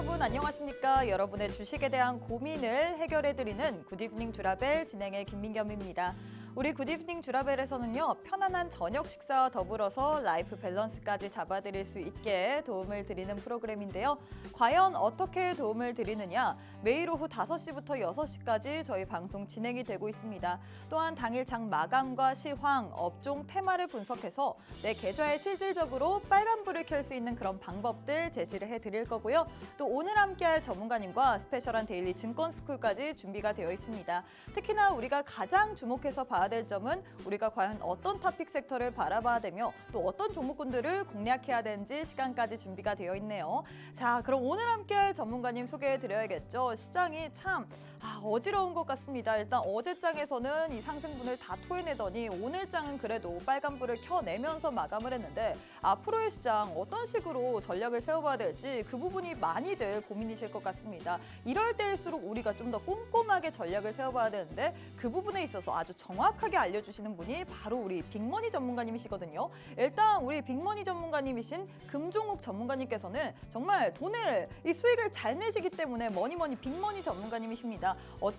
여러분 안녕하십니까? 여러분의 주식에 대한 고민을 해결해드리는 굿이브닝 주라벨 진행의 김민겸입니다. 우리 굿이브닝 주라벨에서는요, 편안한 저녁 식사와 더불어서 라이프 밸런스까지 잡아드릴 수 있게 도움을 드리는 프로그램인데요. 과연 어떻게 도움을 드리느냐? 매일 오후 5시부터 6시까지 저희 방송 진행이 되고 있습니다. 또한 당일 장 마감과 시황, 업종 테마를 분석해서 내 계좌에 실질적으로 빨간불을 켤 수 있는 그런 방법들 제시를 해드릴 거고요. 또 오늘 함께할 전문가님과 스페셜한 데일리 증권스쿨까지 준비가 되어 있습니다. 특히나 우리가 가장 주목해서 봐야 될 점은 우리가 과연 어떤 토픽 섹터를 바라봐야 되며 또 어떤 종목군들을 공략해야 되는지 시간까지 준비가 되어 있네요. 자, 그럼 오늘 함께할 전문가님 소개해드려야겠죠. 시장이 참 어지러운 것 같습니다. 일단 어제 장에서는 이 상승분을 다 토해내더니 오늘 장은 그래도 빨간불을 켜내면서 마감을 했는데 앞으로의 시장 어떤 식으로 전략을 세워봐야 될지 그 부분이 많이들 고민이실 것 같습니다. 이럴 때일수록 우리가 좀 더 꼼꼼하게 전략을 세워봐야 되는데 그 부분에 있어서 아주 정확하게 알려주시는 분이 바로 우리 빅머니 전문가님이시거든요. 일단 우리 빅머니 전문가님이신 금종욱 전문가님께서는 정말 이 수익을 잘 내시기 때문에 뭐니 빅머니 전문가님이십니다.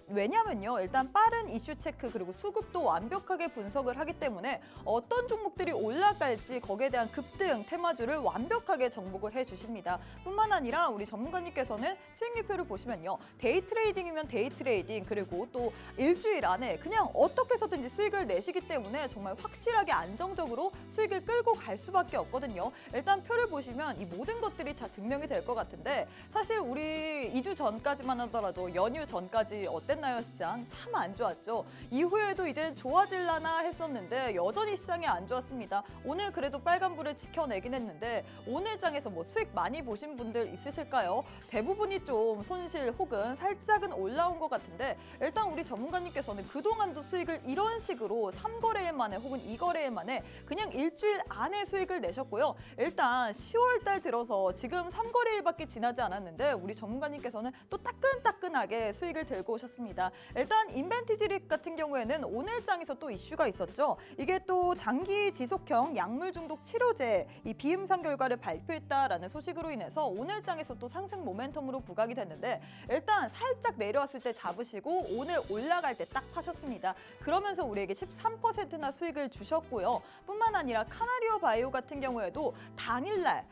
왜냐면요, 일단 빠른 이슈 체크 그리고 수급도 완벽하게 분석을 하기 때문에 어떤 종목들이 올라갈지 거기에 대한 급등 테마주를 완벽하게 정복을 해주십니다. 뿐만 아니라 우리 전문가님께서는 수익률표를 보시면요, 데이 트레이딩이면 데이 트레이딩 그리고 또 일주일 안에 그냥 어떻게 해서든지 수익을 내시기 때문에 정말 확실하게 안정적으로 수익을 끌고 갈 수밖에 없거든요. 일단 표를 보시면 이 모든 것들이 다 증명이 될 것 같은데 사실 우리 2주 전까지만 하더라도 연휴 전까지 어땠나요, 시장? 참 안 좋았죠. 이후에도 이제 좋아질라나 했었는데 여전히 시장이 안 좋았습니다. 오늘 그래도 빨간불을 지켜내긴 했는데 오늘 장에서 수익 많이 보신 분들 있으실까요? 대부분이 좀 손실 혹은 살짝은 올라온 것 같은데 일단 우리 전문가님께서는 그동안도 수익을 이런 식으로 3거래일 만에 혹은 2거래일 만에 그냥 일주일 안에 수익을 내셨고요. 일단 10월 달 들어서 지금 3거래일밖에 지나지 않았는데 우리 전문가님께서는 또 따끈따끈하게 수익을 들고 오셨습니다. 일단 인벤티지릭 같은 경우에는 오늘 장에서 또 이슈가 있었죠. 이게 또 장기 지속형 약물 중독 치료제 이 비임상 결과를 발표했다라는 소식으로 인해서 오늘 장에서 또 상승 모멘텀으로 부각이 됐는데 일단 살짝 내려왔을 때 잡으시고 오늘 올라갈 때 딱 파셨습니다. 그러면서 우리에게 13%나 수익을 주셨고요. 뿐만 아니라 카나리오 바이오 같은 경우에도 당일날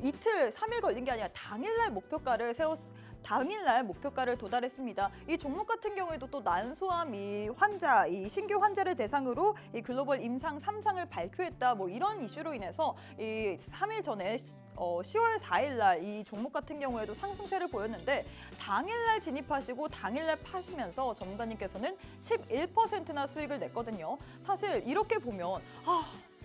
이틀, 3일 걸린 게 아니라 당일날 목표가를 도달했습니다. 이 종목 같은 경우에도 또 난소암 이 신규 환자를 대상으로 이 글로벌 임상 3상을 발표했다 이런 이슈로 인해서 이 3일 전에 10월 4일 날 이 종목 같은 경우에도 상승세를 보였는데 당일날 진입하시고 당일날 파시면서 전문가님께서는 11%나 수익을 냈거든요. 사실 이렇게 보면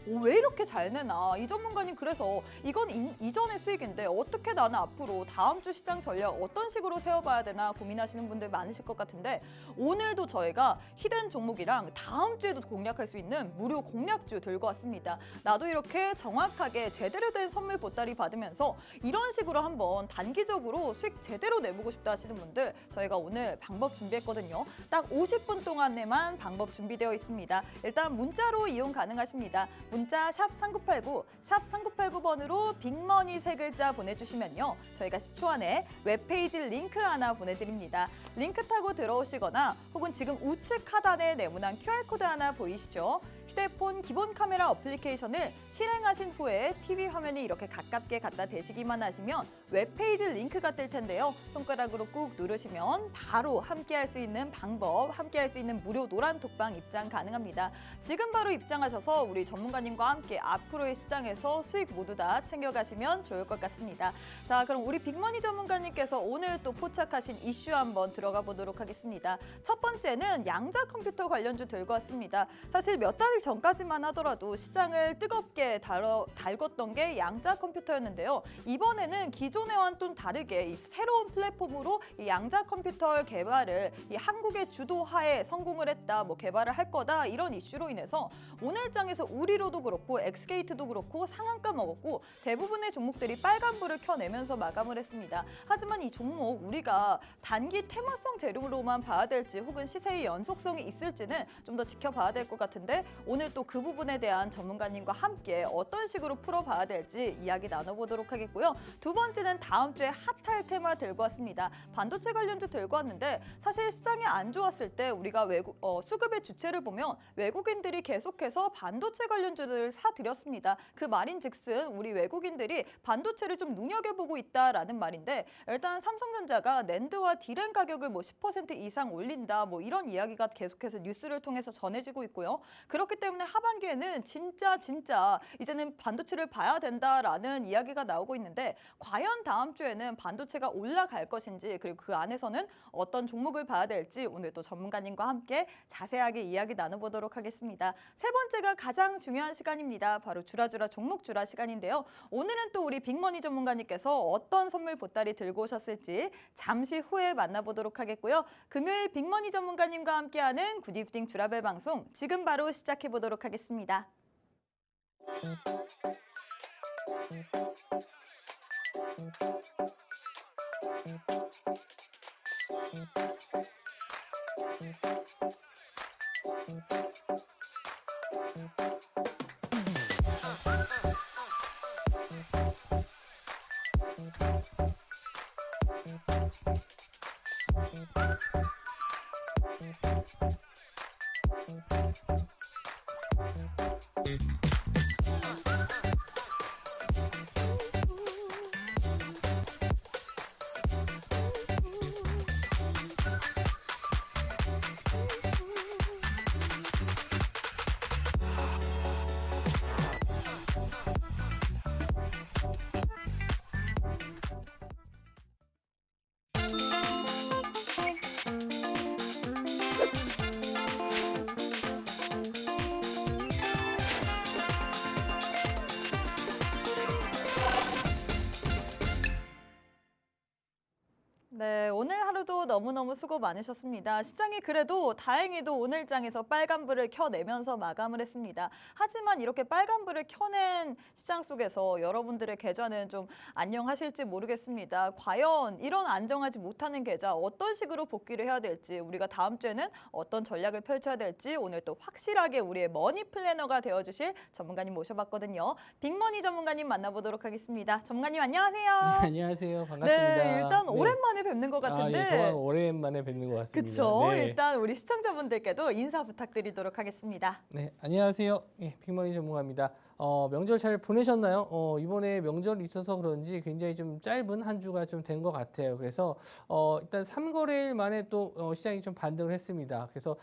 왜 이렇게 잘 내나? 이 전문가님 그래서 이건 이전의 수익인데 어떻게 나는 앞으로 다음 주 시장 전략 어떤 식으로 세워봐야 되나 고민하시는 분들 많으실 것 같은데 오늘도 저희가 히든 종목이랑 다음 주에도 공략할 수 있는 무료 공략주 들고 왔습니다. 나도 이렇게 정확하게 제대로 된 선물 보따리 받으면서 이런 식으로 한번 단기적으로 수익 제대로 내보고 싶다 하시는 분들 저희가 오늘 방법 준비했거든요. 딱 50분 동안에만 방법 준비되어 있습니다. 일단 문자로 이용 가능하십니다. 문자 샵 3989, 샵 3989번으로 빅머니 3글자 보내주시면요. 저희가 10초 안에 웹페이지 링크 하나 보내드립니다. 링크 타고 들어오시거나 혹은 지금 우측 하단에 네모난 QR코드 하나 보이시죠? 휴대폰 기본 카메라 어플리케이션을 실행하신 후에 TV 화면에 이렇게 가깝게 갖다 대시기만 하시면 웹페이지 링크가 뜰 텐데요. 손가락으로 꾹 누르시면 바로 함께할 수 있는 방법, 함께할 수 있는 무료 노란 톡방 입장 가능합니다. 지금 바로 입장하셔서 우리 전문가님과 함께 앞으로의 시장에서 수익 모두 다 챙겨가시면 좋을 것 같습니다. 자, 그럼 우리 빅머니 전문가님께서 오늘 또 포착하신 이슈 한번 들어가 보도록 하겠습니다. 첫 번째는 양자 컴퓨터 관련주 들고 왔습니다. 사실 몇 달 전까지만 하더라도 시장을 뜨겁게 달궜던 게 양자 컴퓨터였는데요. 이번에는 기존에와는 좀 다르게 이 새로운 플랫폼으로 이 양자 컴퓨터 개발을 이 한국의 주도하에 성공을 했다, 개발을 할 거다 이런 이슈로 인해서 오늘 장에서 우리로도 그렇고 엑스게이트도 그렇고 상한가 먹었고 대부분의 종목들이 빨간불을 켜내면서 마감을 했습니다. 하지만 이 종목 우리가 단기 테마성 재료로만 봐야 될지 혹은 시세의 연속성이 있을지는 좀 더 지켜봐야 될 것 같은데 오늘 또 그 부분에 대한 전문가님과 함께 어떤 식으로 풀어봐야 될지 이야기 나눠보도록 하겠고요. 두 번째는 다음 주에 핫할 테마 들고 왔습니다. 반도체 관련주 들고 왔는데 사실 시장이 안 좋았을 때 우리가 수급의 주체를 보면 외국인들이 계속해서 반도체 관련주들을 사들였습니다. 그 말인즉슨 우리 외국인들이 반도체를 좀 눈여겨보고 있다라는 말인데 일단 삼성전자가 낸드와 디램 가격을 10% 이상 올린다 이런 이야기가 계속해서 뉴스를 통해서 전해지고 있고요. 그렇기 때문에 하반기에는 진짜 이제는 반도체를 봐야 된다라는 이야기가 나오고 있는데 과연 다음 주에는 반도체가 올라갈 것인지 그리고 그 안에서는 어떤 종목을 봐야 될지 오늘 또 전문가님과 함께 자세하게 이야기 나눠보도록 하겠습니다. 세 번째가 가장 중요한 시간입니다. 바로 주라주라 종목 주라 시간인데요. 오늘은 또 우리 빅머니 전문가님께서 어떤 선물 보따리 들고 오셨을지 잠시 후에 만나보도록 하겠고요. 금요일 빅머니 전문가님과 함께하는 굿이브닝 주라벨 방송 지금 바로 시작해보도록 하겠습니다. 네, 오늘 하루도 너무너무 수고 많으셨습니다. 시장이 그래도 다행히도 오늘장에서 빨간불을 켜내면서 마감을 했습니다. 하지만 이렇게 빨간불을 켜낸 시장 속에서 여러분들의 계좌는 좀 안녕하실지 모르겠습니다. 과연 이런 안정하지 못하는 계좌 어떤 식으로 복귀를 해야 될지 우리가 다음 주에는 어떤 전략을 펼쳐야 될지 오늘 또 확실하게 우리의 머니 플래너가 되어주실 전문가님 모셔봤거든요. 빅머니 전문가님 만나보도록 하겠습니다. 전문가님 안녕하세요. 네, 안녕하세요. 반갑습니다. 네, 일단 오랜만에 뵙는 것 같은데. 예, 정말 오랜만에 뵙는 것 같습니다. 그렇죠. 네. 일단 우리 시청자분들께도 인사 부탁드리도록 하겠습니다. 네, 안녕하세요. 예, 빅머니 전문가입니다. 명절 잘 보내셨나요? 이번에 명절이 있어서 그런지 굉장히 좀 짧은 한 주가 좀 된 것 같아요. 그래서 일단 3거래일 만에 또 시장이 좀 반등을 했습니다. 그래서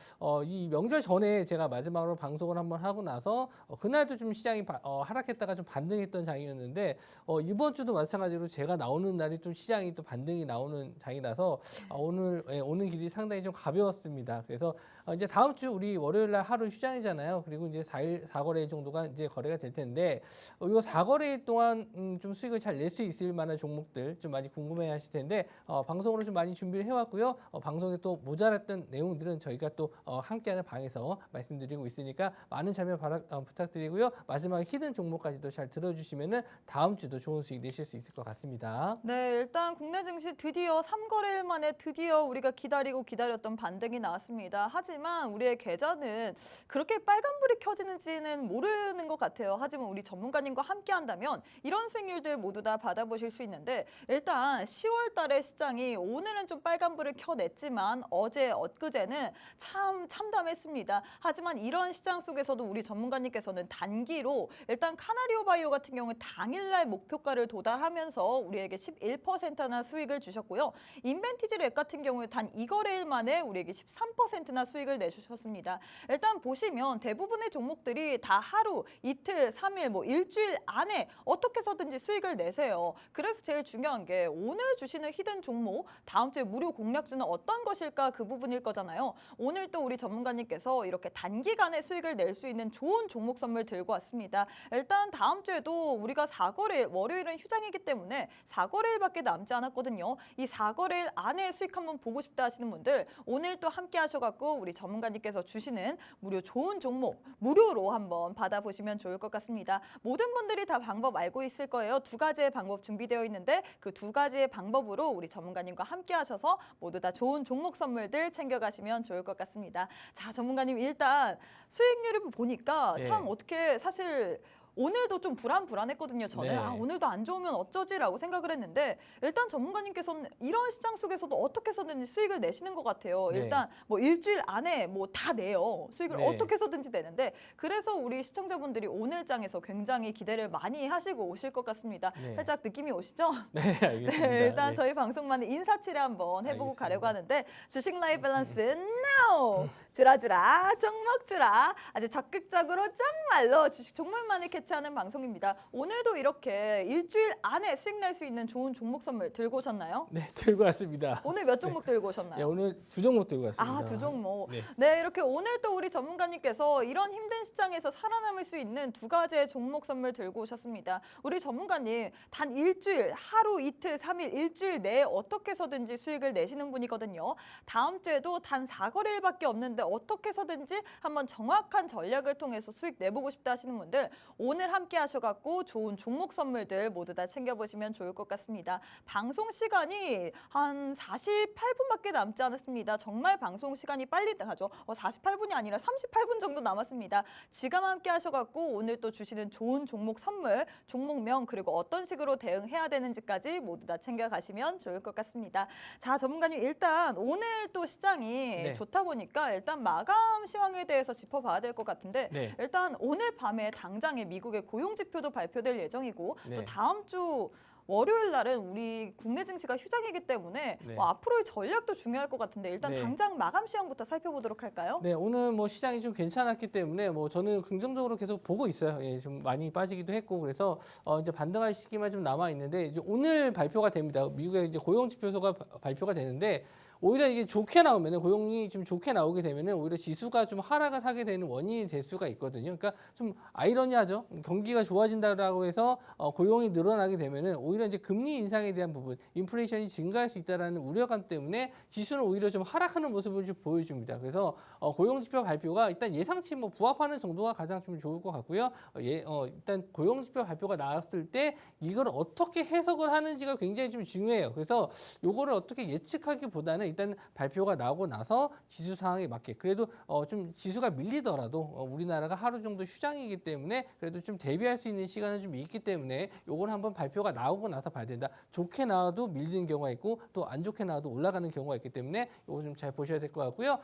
이 명절 전에 제가 마지막으로 방송을 한번 하고 나서 그날도 좀 시장이 하락했다가 좀 반등했던 장이었는데 이번 주도 마찬가지로 제가 나오는 날이 좀 시장이 또 반등이 나오는 장이라서 오늘 오는 길이 상당히 좀 가벼웠습니다. 그래서 이제 다음 주 우리 월요일 날 하루 휴장이잖아요. 그리고 이제 4일 4거래일 정도가 이제 거래가 될 텐데 이 4거래일 동안 좀 수익을 잘 낼 수 있을 만한 종목들 좀 많이 궁금해하실 텐데 방송으로 좀 많이 준비를 해왔고요. 방송에 또 모자랐던 내용들은 저희가 또 함께하는 방에서 말씀드리고 있으니까 많은 참여 부탁드리고요. 마지막에 히든 종목까지도 잘 들어주시면은 다음 주도 좋은 수익 내실 수 있을 것 같습니다. 네, 일단 국내 증시 드디어 3거래일 만에 드디어 우리가 기다렸던 반등이 나왔습니다. 하지만 우리의 계좌는 그렇게 빨간불이 켜지는지는 모르는 것 같아요. 하지만 우리 전문가님과 함께 한다면 이런 수익률들 모두 다 받아보실 수 있는데 일단 10월 달에 시장이 오늘은 좀 빨간불을 켜냈지만 어제 엊그제는 참 참담했습니다. 하지만 이런 시장 속에서도 우리 전문가님께서는 단기로 일단 카나리오 바이오 같은 경우는 당일날 목표가를 도달하면서 우리에게 11%나 수익을 주셨고요. 인벤티지 랩 같은 경우에 단 2거래일 만에 우리에게 13%나 수익을 내주셨습니다. 일단 보시면 대부분의 종목들이 다 하루, 이틀, 3일, 일주일 안에 어떻게 해서든지 수익을 내세요. 그래서 제일 중요한 게 오늘 주시는 히든 종목, 다음 주에 무료 공략주는 어떤 것일까 그 부분일 거잖아요. 오늘 또 우리 전문가님께서 이렇게 단기간에 수익을 낼 수 있는 좋은 종목 선물 들고 왔습니다. 일단 다음 주에도 우리가 4거래일, 월요일은 휴장이기 때문에 4거래일밖에 남지 않았거든요. 이 4거래일 안에 수익 한번 보고 싶다 하시는 분들 오늘 또 함께 하셔갖고 우리 전문가님께서 주시는 무료 좋은 종목 무료로 한번 받아보시면 좋을 것 같습니다. 같습니다. 모든 분들이 다 방법 알고 있을 거예요. 두 가지의 방법 준비되어 있는데 그 두 가지의 방법으로 우리 전문가님과 함께 하셔서 모두 다 좋은 종목 선물들 챙겨가시면 좋을 것 같습니다. 자, 전문가님 일단 수익률을 보니까 네. 참 어떻게 사실 오늘도 좀 불안했거든요. 저는 네. 오늘도 안 좋으면 어쩌지라고 생각을 했는데 일단 전문가님께서는 이런 시장 속에서도 어떻게 해서든지 수익을 내시는 것 같아요. 네. 일단 뭐 일주일 안에 뭐 다 내요. 수익을 네. 어떻게 해서든지 내는데 그래서 우리 시청자분들이 오늘 장에서 굉장히 기대를 많이 하시고 오실 것 같습니다. 네. 살짝 느낌이 오시죠? 네, 알겠습니다. 네, 일단 네. 저희 방송만의 인사치레 한번 해보고 알겠습니다. 가려고 하는데 주식 라이브 밸런스 now 주라주라 종목 주라 아주 적극적으로 정말로 주식 종목만을 캐치하는 방송입니다. 오늘도 이렇게 일주일 안에 수익 낼 수 있는 좋은 종목 선물 들고 오셨나요? 네, 들고 왔습니다. 오늘 몇 종목 들고 네, 오셨나요? 오늘 두 종목 들고 왔습니다. 아, 두 종목. 네. 네, 이렇게 오늘 또 우리 전문가님께서 이런 힘든 시장에서 살아남을 수 있는 두 가지의 종목 선물 들고 오셨습니다. 우리 전문가님 단 일주일, 하루, 이틀, 3일, 일주일 내에 어떻게 해서든지 수익을 내시는 분이거든요. 다음 주에도 단 4거래일밖에 없는데 어떻게 해서든지 한번 정확한 전략을 통해서 수익 내보고 싶다 하시는 분들 오늘 함께 하셔갖고 좋은 종목 선물들 모두 다 챙겨보시면 좋을 것 같습니다. 방송 시간이 한 48분밖에 남지 않았습니다. 정말 방송 시간이 빨리 가죠. 48분이 아니라 38분 정도 남았습니다. 지금 함께 하셔갖고 오늘 또 주시는 좋은 종목 선물, 종목명 그리고 어떤 식으로 대응해야 되는지까지 모두 다 챙겨가시면 좋을 것 같습니다. 자, 전문가님 일단 오늘 또 시장이 네. 좋다 보니까 일단 마감 시황에 대해서 짚어봐야 될 것 같은데 네. 일단 오늘 밤에 당장에 미국의 고용 지표도 발표될 예정이고 네. 또 다음 주 월요일 날은 우리 국내 증시가 휴장이기 때문에 네. 앞으로의 전략도 중요할 것 같은데 일단 네. 당장 마감 시황부터 살펴보도록 할까요? 네, 오늘 뭐 시장이 좀 괜찮았기 때문에 뭐 저는 긍정적으로 계속 보고 있어요. 예, 좀 많이 빠지기도 했고 그래서 이제 반등할 시기만 좀 남아 있는데 이제 오늘 발표가 됩니다. 미국의 이제 고용 지표소가 발표가 되는데 오히려 이게 좋게 나오면은 고용이 좀 좋게 나오게 되면은 오히려 지수가 좀 하락을 하게 되는 원인이 될 수가 있거든요. 그러니까 좀 아이러니하죠. 경기가 좋아진다라고 해서 고용이 늘어나게 되면은 오히려 이제 금리 인상에 대한 부분, 인플레이션이 증가할 수 있다라는 우려감 때문에 지수는 오히려 좀 하락하는 모습을 좀 보여줍니다. 그래서 고용 지표 발표가 일단 예상치 뭐 부합하는 정도가 가장 좀 좋을 것 같고요. 일단 고용 지표 발표가 나왔을 때 이걸 어떻게 해석을 하는지가 굉장히 좀 중요해요. 그래서 요거를 어떻게 예측하기보다는 일단 발표가 나오고 나서 지수 상황에 맞게 그래도 좀 지수가 밀리더라도 우리나라가 하루 정도 휴장이기 때문에 그래도 좀 대비할 수 있는 시간은 좀 있기 때문에 요걸 한번 발표가 나오고 나서 봐야 된다. 좋게 나와도 밀리는 경우가 있고 또 안 좋게 나와도 올라가는 경우가 있기 때문에 요거 좀 잘 보셔야 될 것 같고요.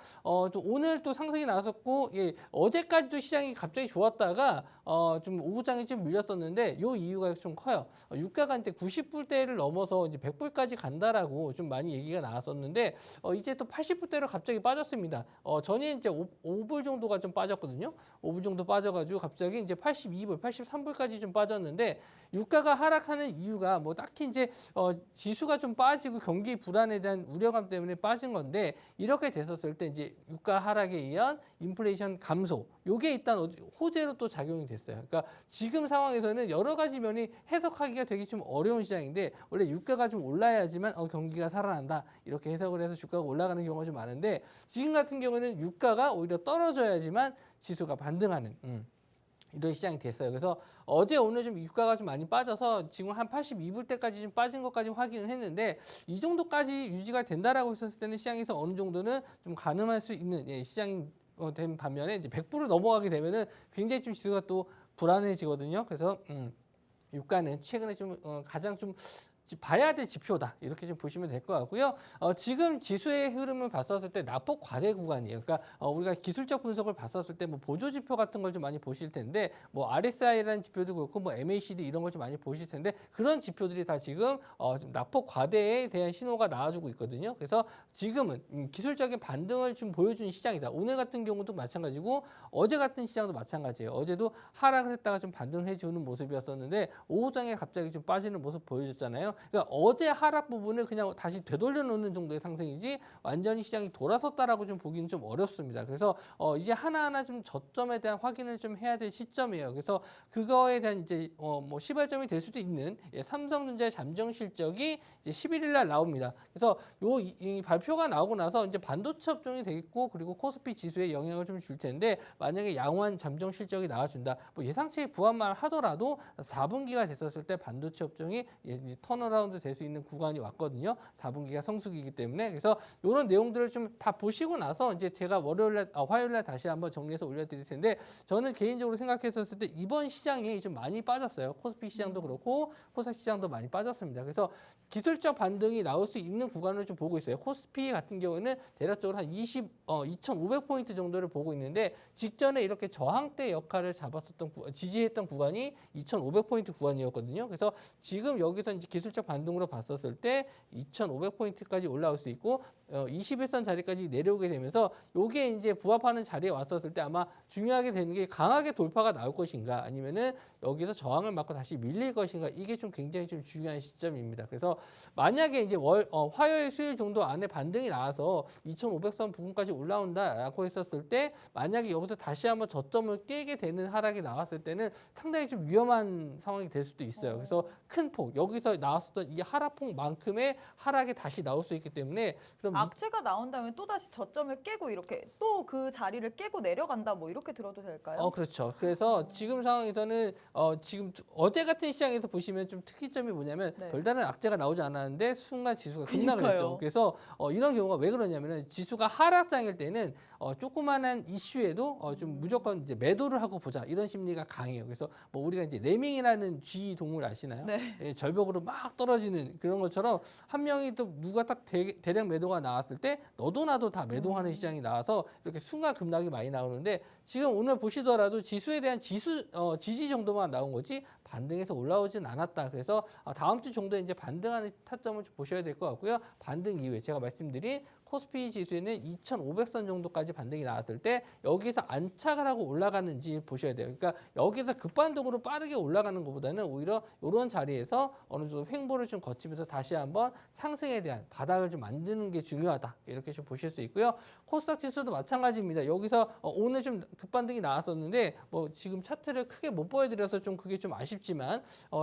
또 오늘 또 상승이 나왔었고 어제까지도 시장이 갑자기 좋았다가 좀 오후장에 좀 밀렸었는데 요 이유가 좀 커요. 유가가 이제 90불대를 넘어서 이제 100불까지 간다라고 좀 많이 얘기가 나왔었는데 이제 또 80불대로 갑자기 빠졌습니다. 전에 이제 5불 정도가 좀 빠졌거든요. 5불 정도 빠져가지고 갑자기 이제 82불, 83불까지 좀 빠졌는데 유가가 하락하는 이유가 뭐 딱히 이제 지수가 좀 빠지고 경기 불안에 대한 우려감 때문에 빠진 건데 이렇게 됐었을 때 이제 유가 하락에 의한 인플레이션 감소 요게 일단 호재로 또 작용이 됐어요. 그러니까 지금 상황에서는 여러 가지 면이 해석하기가 되게 좀 어려운 시장인데 원래 유가가 좀 올라야지만 경기가 살아난다 이렇게 해석을 해서 주가가 올라가는 경우가 좀 많은데 지금 같은 경우는 유가가 오히려 떨어져야지만 지수가 반등하는 이런 시장이 됐어요. 그래서 어제 오늘 좀 유가가 좀 많이 빠져서 지금 한 82불대까지 좀 빠진 것까지 확인을 했는데 이 정도까지 유지가 된다라고 했었을 때는 시장에서 어느 정도는 좀 가늠할 수 있는 시장이 된 반면에 이제 100불을 넘어가게 되면은 굉장히 좀 지수가 또 불안해지거든요. 그래서 유가는 최근에 좀 가장 좀 봐야 될 지표다 이렇게 좀 보시면 될 것 같고요. 지금 지수의 흐름을 봤었을 때 낙폭 과대 구간이에요. 그러니까 우리가 기술적 분석을 봤었을 때 뭐 보조 지표 같은 걸 좀 많이 보실 텐데 뭐 RSI라는 지표도 그렇고 뭐 MACD 이런 걸 좀 많이 보실 텐데 그런 지표들이 다 지금 좀 낙폭 과대에 대한 신호가 나와주고 있거든요. 그래서 지금은 기술적인 반등을 좀 보여주는 시장이다. 오늘 같은 경우도 마찬가지고 어제 같은 시장도 마찬가지예요. 어제도 하락을 했다가 좀 반등해주는 모습이었었는데 오후장에 갑자기 좀 빠지는 모습 보여줬잖아요. 그러니까 어제 하락 부분을 그냥 다시 되돌려 놓는 정도의 상승이지 완전히 시장이 돌아섰다라고 좀 보기는 좀 어렵습니다. 그래서 이제 하나하나 좀 저점에 대한 확인을 좀 해야 될 시점이에요. 그래서 그거에 대한 이제 뭐 시발점이 될 수도 있는 삼성전자의 잠정 실적이 이제 11일 날 나옵니다. 그래서 이 발표가 나오고 나서 이제 반도체 업종이 되겠고 그리고 코스피 지수에 영향을 좀 줄 텐데 만약에 양호한 잠정 실적이 나와준다. 뭐 예상치에 부합만 하더라도 4분기가 됐었을 때 반도체 업종이 턴어라운드 될 수 있는 구간이 왔거든요. 4분기가 성수기이기 때문에 그래서 이런 내용들을 좀 다 보시고 나서 이제 제가 화요일 날 다시 한번 정리해서 올려드릴 텐데 저는 개인적으로 생각했었을 때 이번 시장이 좀 많이 빠졌어요. 코스피 시장도 그렇고 코스닥 시장도 많이 빠졌습니다. 그래서 기술적 반등이 나올 수 있는 구간을 좀 보고 있어요. 코스피 같은 경우에는 대략적으로 한 2,500포인트 정도를 보고 있는데 직전에 이렇게 저항대 역할을 지지했던 구간이 2,500포인트 구간이었거든요. 그래서 지금 여기서 이제 기술적 반등으로 봤었을 때 2,500포인트까지 올라올 수 있고 21선 자리까지 내려오게 되면서 이게 이제 부합하는 자리에 왔었을 때 아마 중요하게 되는 게 강하게 돌파가 나올 것인가 아니면은 여기서 저항을 맞고 다시 밀릴 것인가 이게 좀 굉장히 좀 중요한 시점입니다. 그래서 만약에 이제 화요일 수요일 정도 안에 반등이 나와서 2,500선 부근까지 올라온다라고 했었을 때 만약에 여기서 다시 한번 저점을 깨게 되는 하락이 나왔을 때는 상당히 좀 위험한 상황이 될 수도 있어요. 그래서 큰 폭 여기서 나왔었던 이 하락폭만큼의 하락이 다시 나올 수 있기 때문에 그럼 악재가 나온다면 또 다시 저점을 깨고 이렇게 또 그 자리를 깨고 내려간다 뭐 이렇게 들어도 될까요? 그렇죠. 그래서 지금 상황에서는 지금 어제 같은 시장에서 보시면 좀 특이점이 뭐냐면 네. 별다른 악재가 나오지 않았는데 순간 지수가 급락을 그러니까요. 했죠. 그래서 이런 경우가 왜 그러냐면은 지수가 하락장일 때는 조그만한 이슈에도 좀 무조건 이제 매도를 하고 보자 이런 심리가 강해요. 그래서 뭐 우리가 이제 레밍이라는 쥐 동물 아시나요? 네. 예, 절벽으로 막 떨어지는 그런 것처럼 한 명이 또 누가 딱 대량 매도가 나왔을 때 너도 나도 다 매도하는 시장이 나와서 이렇게 순간 급락이 많이 나오는데 지금 오늘 보시더라도 지수에 대한 지지 정도만 나온 거지 반등해서 올라오진 않았다. 그래서 다음 주 정도에 이제 반등하는 타점을 좀 보셔야 될 것 같고요. 반등 이후에 제가 말씀드린 코스피 지수에는 2,500선 정도까지 반등이 나왔을 때 여기서 안착을 하고 올라가는지 보셔야 돼요. 그러니까 여기서 급반등으로 빠르게 올라가는 것보다는 오히려 이런 자리에서 어느 정도 횡보를 좀 거치면서 다시 한번 상승에 대한 바닥을 좀 만드는 게 중요하다. 이렇게 좀 보실 수 있고요. 코스닥 지수도 마찬가지입니다. 여기서 오늘 좀 급반등이 나왔었는데 뭐 지금 차트를 크게 못 보여드려서 좀 그게 좀 아쉽지만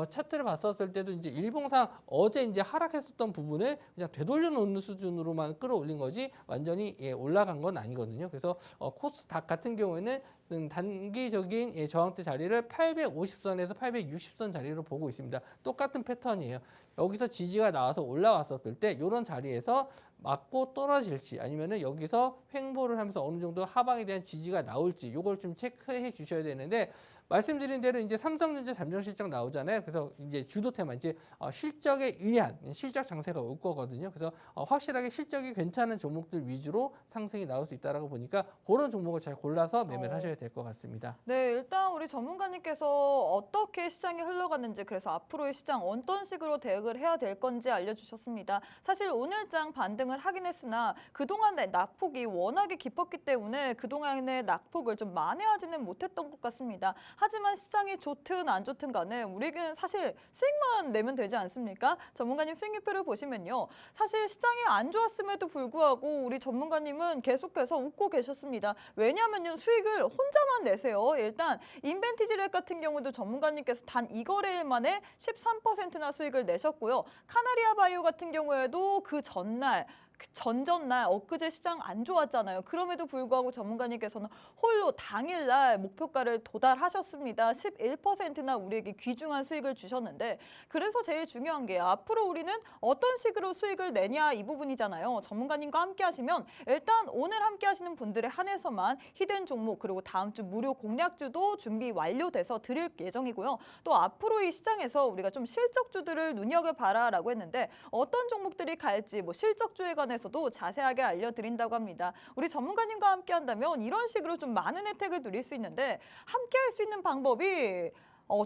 차트를 봤었을 때도 이제 일봉상 어제 이제 하락했었던 부분을 그냥 되돌려 놓는 수준으로만 끌어올린 거지 완전히 올라간 건 아니거든요. 그래서 코스닥 같은 경우에는 단기적인 저항대 자리를 850선에서 860선 자리로 보고 있습니다. 똑같은 패턴이에요. 여기서 지지가 나와서 올라왔었을 때 이런 자리에서 맞고 떨어질지 아니면은 여기서 횡보를 하면서 어느 정도 하방에 대한 지지가 나올지 이걸 좀 체크해 주셔야 되는데 말씀드린 대로 이제 삼성전자 잠정 실적 나오잖아요. 그래서 이제 주도 테마 이제 실적에 의한 실적 장세가 올 거거든요. 그래서 확실하게 실적이 괜찮은 종목들 위주로 상승이 나올 수 있다라고 보니까 그런 종목을 잘 골라서 매매를 하셔야 될 것 같습니다. 네, 일단 우리 전문가님께서 어떻게 시장이 흘러갔는지 그래서 앞으로의 시장 어떤 식으로 대응을 해야 될 건지 알려주셨습니다. 사실 오늘장 반등을 하긴 했으나 그동안의 낙폭이 워낙에 깊었기 때문에 그동안의 낙폭을 좀 만회하지는 못했던 것 같습니다. 하지만 시장이 좋든 안 좋든 간에 우리는 사실 수익만 내면 되지 않습니까? 전문가님 수익률표를 보시면요. 사실 시장이 안 좋았음에도 불구하고 우리 전문가님은 계속해서 웃고 계셨습니다. 왜냐하면 수익을 혼자만 내세요. 일단 인벤티지랩 같은 경우도 전문가님께서 단 2거래일 만에 13%나 수익을 내셨고요. 카나리아 바이오 같은 경우에도 그 전날 전전날 엊그제 시장 안 좋았잖아요. 그럼에도 불구하고 전문가님께서는 홀로 당일날 목표가를 도달하셨습니다. 11%나 우리에게 귀중한 수익을 주셨는데 그래서 제일 중요한 게 앞으로 우리는 어떤 식으로 수익을 내냐 이 부분이잖아요. 전문가님과 함께 하시면 일단 오늘 함께 하시는 분들에 한해서만 히든 종목 그리고 다음 주 무료 공략주도 준비 완료돼서 드릴 예정이고요. 또 앞으로 이 시장에서 우리가 좀 실적주들을 눈여겨봐라라고 했는데 어떤 종목들이 갈지 뭐 실적주에 관해서도 자세하게 알려드린다고 합니다. 우리 전문가님과 함께 한다면 이런 식으로 좀 많은 혜택을 누릴 수 있는데 함께 할 수 있는 방법이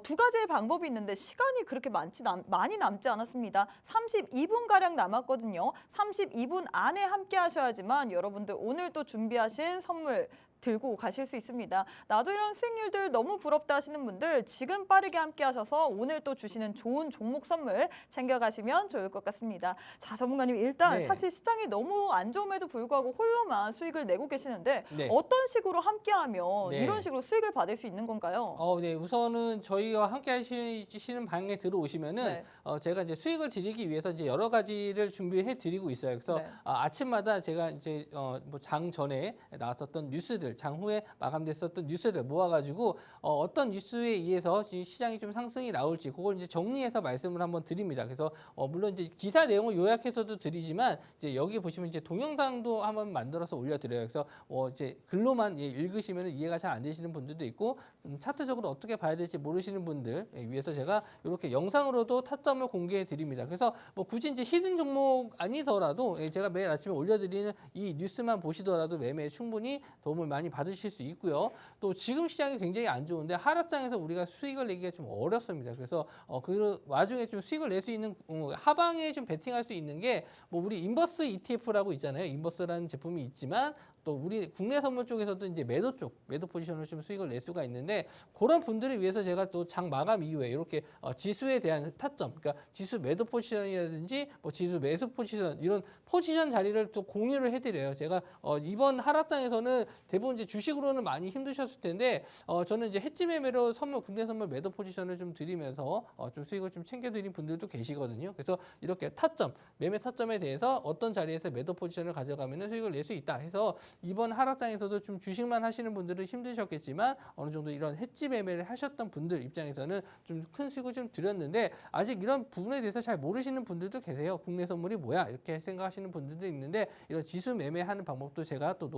두 가지의 방법이 있는데 시간이 그렇게 많이 남지 않았습니다. 32분가량 남았거든요. 32분 안에 함께 하셔야지만 여러분들 오늘 또 준비하신 선물 들고 가실 수 있습니다. 나도 이런 수익률들 너무 부럽다 하시는 분들 지금 빠르게 함께 하셔서 오늘 또 주시는 좋은 종목 선물 챙겨가시면 좋을 것 같습니다. 자, 전문가님 일단 네. 사실 시장이 너무 안 좋음에도 불구하고 홀로만 수익을 내고 계시는데 네. 어떤 식으로 함께하면 네. 이런 식으로 수익을 받을 수 있는 건가요? 네. 우선은 저희와 함께 하시는 방에 들어오시면은 네. 제가 이제 수익을 드리기 위해서 이제 여러 가지를 준비해 드리고 있어요. 그래서 네. 아침마다 제가 이제 뭐 장 전에 나왔었던 뉴스들, 장 후에 마감됐었던 뉴스들 모아가지고 어떤 뉴스에 의해서 시장이 좀 상승이 나올지 그걸 이제 정리해서 말씀을 한번 드립니다. 그래서 물론 이제 기사 내용을 요약해서도 드리지만 이제 여기 보시면 이제 동영상도 한번 만들어서 올려드려요. 그래서 이제 글로만 읽으시면 이해가 잘 안 되시는 분들도 있고 차트적으로 어떻게 봐야 될지 모르시는 분들 위해서 제가 이렇게 영상으로도 타점을 공개해 드립니다. 그래서 뭐 굳이 이제 히든 종목 아니더라도 제가 매일 아침에 올려드리는 이 뉴스만 보시더라도 매매에 충분히 도움을 많이 받으실 수 있고요. 또 지금 시장이 굉장히 안 좋은데 하락장에서 우리가 수익을 내기가 좀 어렵습니다. 그래서 그 와중에 좀 수익을 낼 수 있는 하방에 좀 베팅할 수 있는 게 뭐 우리 인버스 ETF라고 있잖아요. 인버스라는 제품이 있지만 또 우리 국내 선물 쪽에서도 이제 매도 포지션을 좀 수익을 낼 수가 있는데 그런 분들을 위해서 제가 또 장 마감 이후에 이렇게 지수에 대한 타점, 그러니까 지수 매도 포지션이라든지 뭐 지수 매수 포지션 이런 포지션 자리를 또 공유를 해드려요. 제가 이번 하락장에서는 대부분 이제 주식으로는 많이 힘드셨을 텐데 저는 이제 해지 매매로 국내 선물 매도 포지션을 좀 드리면서 좀 수익을 좀 챙겨드린 분들도 계시거든요. 그래서 이렇게 타점, 매매 타점에 대해서 어떤 자리에서 매도 포지션을 가져가면 수익을 낼 수 있다 해서 이번 하락장에서도 좀 주식만 하시는 분들은 힘드셨겠지만 어느 정도 이런 해지 매매를 하셨던 분들 입장에서는 좀 큰 수익을 좀 드렸는데 아직 이런 부분에 대해서 잘 모르시는 분들도 계세요. 국내 선물이 뭐야 이렇게 생각하시는 분들도 있는데 이런 지수 매매하는 방법도 제가 또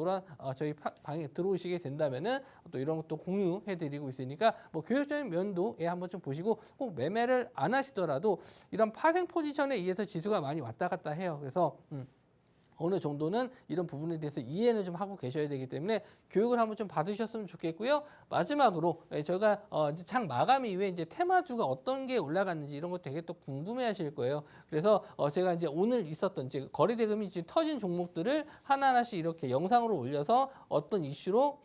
저희 방에 들어오시게 된다면은 또 이런 것도 공유해드리고 있으니까 뭐 교육적인 면도 한번 좀 보시고 꼭 매매를 안 하시더라도 이런 파생 포지션에 의해서 지수가 많이 왔다 갔다 해요. 그래서 어느 정도는 이런 부분에 대해서 이해는 좀 하고 계셔야 되기 때문에 교육을 한번 좀 받으셨으면 좋겠고요. 마지막으로 저희가 이제 장 마감 이후에 이제 테마주가 어떤 게 올라갔는지 이런 거 되게 또 궁금해하실 거예요. 그래서 제가 이제 오늘 있었던 이제 거래 대금이 지금 터진 종목들을 하나하나씩 이렇게 영상으로 올려서 어떤 이슈로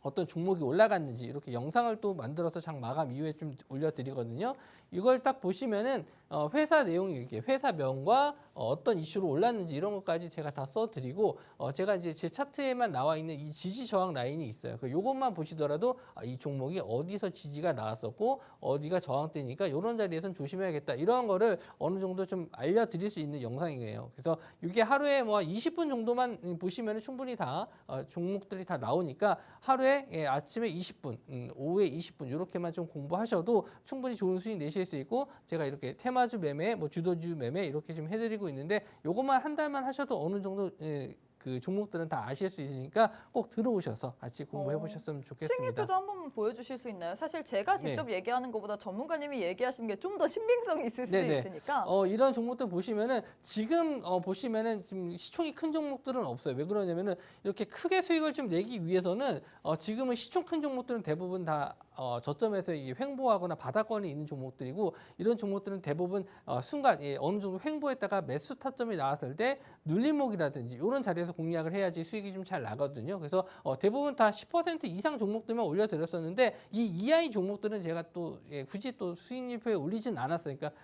어떤 종목이 올라갔는지 이렇게 영상을 또 만들어서 장 마감 이후에 좀 올려드리거든요. 이걸 딱 보시면은 회사 내용이 이렇게 회사명과 어떤 이슈로 올랐는지 이런 것까지 제가 다 써드리고 제가 이제 제 차트에만 나와 있는 이 지지 저항 라인이 있어요. 요것만 보시더라도 이 종목이 어디서 지지가 나왔었고 어디가 저항대니까 이런 자리에선 조심해야겠다. 이런 거를 어느 정도 좀 알려드릴 수 있는 영상이에요. 그래서 이게 하루에 뭐 20분 정도만 보시면 충분히 다 종목들이 다 나오니까 하루에 아침에 20분, 오후에 20분 이렇게만 좀 공부하셔도 충분히 좋은 수익 내실 수 있고 제가 이렇게 테마주 매매, 뭐 주도주 매매 이렇게 좀 해드리고 있는데 요것만 한 달만 하셔도 어느 정도 그 종목들은 다 아실 수 있으니까 꼭 들어오셔서 같이 공부해 보셨으면 좋겠습니다. 수익률표도 한번 보여주실 수 있나요? 사실 제가 직접 얘기하는 것보다 전문가님이 얘기하시는 게 좀 더 신빙성이 있을 수도 있으니까. 이런 종목들 보시면은 지금 보시면은 지금 시총이 큰 종목들은 없어요. 왜 그러냐면은 이렇게 크게 수익을 좀 내기 위해서는 지금은 시총 큰 종목들은 대부분 다 저점에서 횡보하거나 바닥권에 있는 종목들이고 이런 종목들은 대부분 순간 어느 정도 횡보했다가 매수 타점이 나왔을 때 눌림목이라든지 이런 자리에서 공략을 해야지 수익이 좀 잘 나거든요. 그래서 대부분 다 10% 이상 종목들만 올려드렸었는데 이 이하의 종목들은 제가 또 굳이 또 수익률표에 올리진 않았어요. 그러니까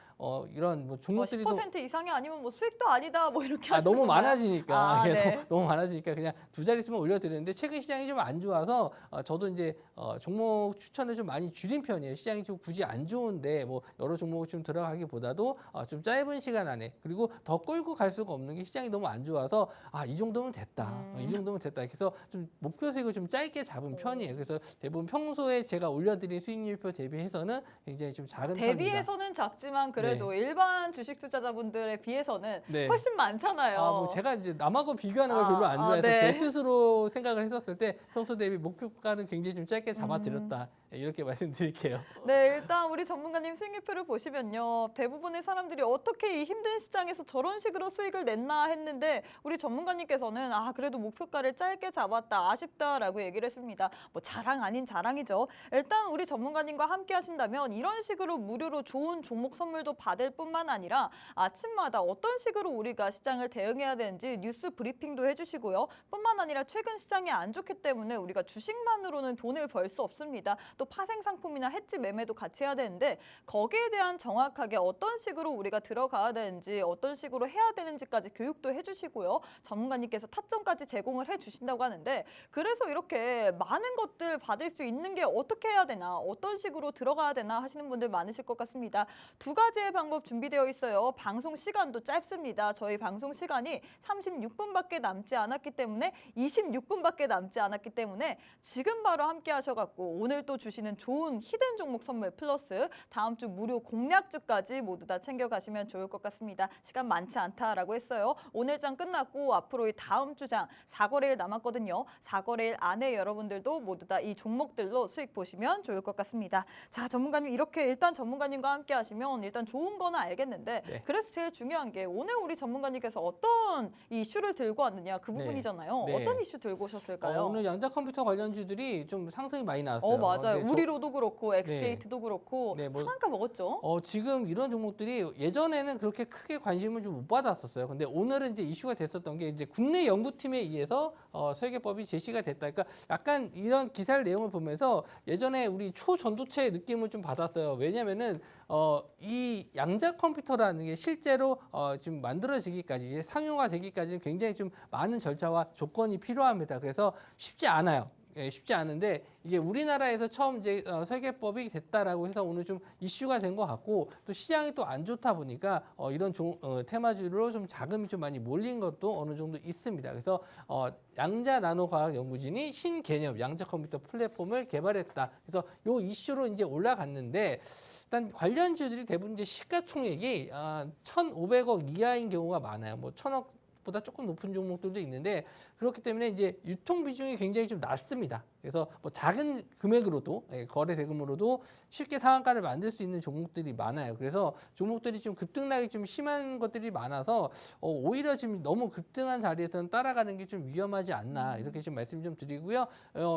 이런 뭐 종목들이 10% 이상이 아니면 뭐 수익도 아니다 뭐 이렇게 하시는 너무 건가요? 많아지니까 네. 너무 많아지니까 그냥 두 자릿수만 올려드렸는데 최근 시장이 좀 안 좋아서 저도 이제 종목 추천을 좀 많이 줄인 편이에요. 시장이 좀 굳이 안 좋은데 뭐 여러 종목을 좀 들어가기보다도 좀 짧은 시간 안에 그리고 더 끌고 갈 수가 없는 게 시장이 너무 안 좋아서 이 정도면 됐다. 이 정도면 됐다. 그래서 좀 목표 수익을 좀 짧게 잡은 편이에요. 그래서 대부분 평소에 제가 올려드린 수익률표 대비해서는 굉장히 좀 작은 편입니다. 대비해서는 작지만 그래도 일반 주식 투자자분들에 비해서는 훨씬 많잖아요. 뭐 제가 이제 남하고 비교하는 걸 별로 안 좋아해서 제 스스로 생각을 했었을 때 평소 대비 목표가는 굉장히 좀 짧게 잡아드렸다. 이렇게 말씀드릴게요. 네, 일단 우리 전문가님 수익률표를 보시면요. 대부분의 사람들이 어떻게 이 힘든 시장에서 저런 식으로 수익을 냈나 했는데 우리 전문가님께서는 그래도 목표가를 짧게 잡았다, 아쉽다라고 얘기를 했습니다. 뭐 자랑 아닌 자랑이죠. 일단 우리 전문가님과 함께 하신다면 이런 식으로 무료로 좋은 종목 선물도 받을 뿐만 아니라 아침마다 어떤 식으로 우리가 시장을 대응해야 되는지 뉴스 브리핑도 해주시고요. 뿐만 아니라 최근 시장이 안 좋기 때문에 우리가 주식만으로는 돈을 벌 수 없습니다. 또 파생 상품이나 해지 매매도 같이 해야 되는데 거기에 대한 정확하게 어떤 식으로 우리가 들어가야 되는지 어떤 식으로 해야 되는지까지 교육도 해주시고요. 전문가님께서 타점까지 제공을 해주신다고 하는데 그래서 이렇게 많은 것들 받을 수 있는 게 어떻게 해야 되나 어떤 식으로 들어가야 되나 하시는 분들 많으실 것 같습니다. 두 가지의 방법 준비되어 있어요. 방송 시간도 짧습니다. 저희 방송 시간이 36분밖에 남지 않았기 때문에 26분밖에 남지 않았기 때문에 지금 바로 함께 하셔갖고 오늘 또 주시는 좋은 히든 종목 선물 플러스 다음 주 무료 공략주까지 모두 다 챙겨가시면 좋을 것 같습니다. 시간 많지 않다라고 했어요. 오늘 장 끝났고 앞으로 이 다음 주장 4거래일 남았거든요. 4거래일 안에 여러분들도 모두 다 이 종목들로 수익 보시면 좋을 것 같습니다. 자, 전문가님 이렇게 일단 전문가님과 함께 하시면 일단 좋은 거는 알겠는데 네. 그래서 제일 중요한 게 오늘 우리 전문가님께서 어떤 이슈를 들고 왔느냐 그 부분이잖아요. 네. 어떤 이슈 들고 오셨을까요? 오늘 양자 컴퓨터 관련주들이 좀 상승이 많이 나왔어요. 맞아요. 네, 우리로도 그렇고 엑스게이트도 그렇고 네, 뭐- 상한가 먹었죠. 지금 이런 종목들이 예전에는 그렇게 크게 관심을 좀 못 받았었어요. 근데 오늘은 이제 이슈가 됐었던 게 이제 국내 연구팀에 의해서 설계법이 제시가 됐다. 그러니까 약간 이런 기사를 내용을 보면서 예전에 우리 초전도체 느낌을 좀 받았어요. 왜냐면은 이 양자 컴퓨터라는 게 실제로 지금 만들어지기까지 이게 상용화 되기까지 굉장히 좀 많은 절차와 조건이 필요합니다. 그래서 쉽지 않아요. 예, 쉽지 않은데 이게 우리나라에서 처음 이제 설계법이 됐다라고 해서 오늘 좀 이슈가 된 것 같고 또 시장이 또 안 좋다 보니까 이런 테마주로 좀 자금이 좀 많이 몰린 것도 어느 정도 있습니다. 그래서 양자 나노과학 연구진이 신개념 양자 컴퓨터 플랫폼을 개발했다. 그래서 요 이슈로 이제 올라갔는데 일단 관련주들이 대부분 이제 시가총액이 1,500억 이하인 경우가 많아요. 뭐 1,000억 보다 조금 높은 종목들도 있는데 그렇기 때문에 이제 유통 비중이 굉장히 좀 낮습니다. 그래서 뭐 작은 금액으로도 거래 대금으로도 쉽게 상한가를 만들 수 있는 종목들이 많아요. 그래서 종목들이 좀 급등락이 좀 심한 것들이 많아서 오히려 지금 너무 급등한 자리에서는 따라가는 게 좀 위험하지 않나 이렇게 좀 말씀 좀 드리고요.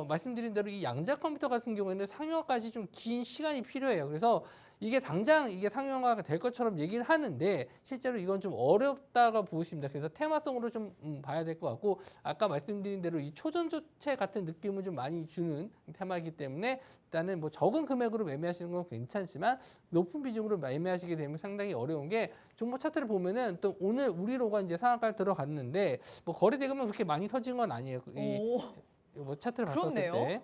말씀드린 대로 이 양자 컴퓨터 같은 경우에는 상용화까지 좀 긴 시간이 필요해요. 그래서 이게 당장 이게 상용화가 될 것처럼 얘기를 하는데 실제로 이건 좀 어렵다고 보십니다. 그래서 테마성으로 좀 봐야 될 것 같고 아까 말씀드린 대로 이 초전도체 같은 느낌을 좀 많이 주는 테마이기 때문에 일단은 뭐 적은 금액으로 매매하시는 건 괜찮지만 높은 비중으로 매매하시게 되면 상당히 어려운 게 종목 차트를 보면은 또 오늘 우리로가 이제 상한가를 들어갔는데 뭐 거래 대금은 그렇게 많이 터진 건 아니에요. 뭐 차트를 봤었을 그렇네요. 때.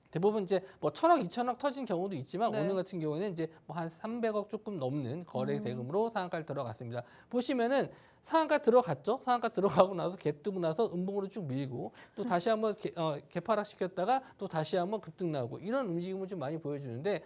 대부분 이제 뭐 1,000억, 2,000억 터진 경우도 있지만 네. 오늘 같은 경우에는 이제 뭐 한 300억 조금 넘는 거래 대금으로 상한가를 들어갔습니다. 보시면은 상한가 들어갔죠. 상한가 들어가고 나서 갭 뜨고 나서 음봉으로 쭉 밀고 또 다시 한번 개파락 시켰다가 또 다시 한번 급등 나오고 이런 움직임을 좀 많이 보여주는데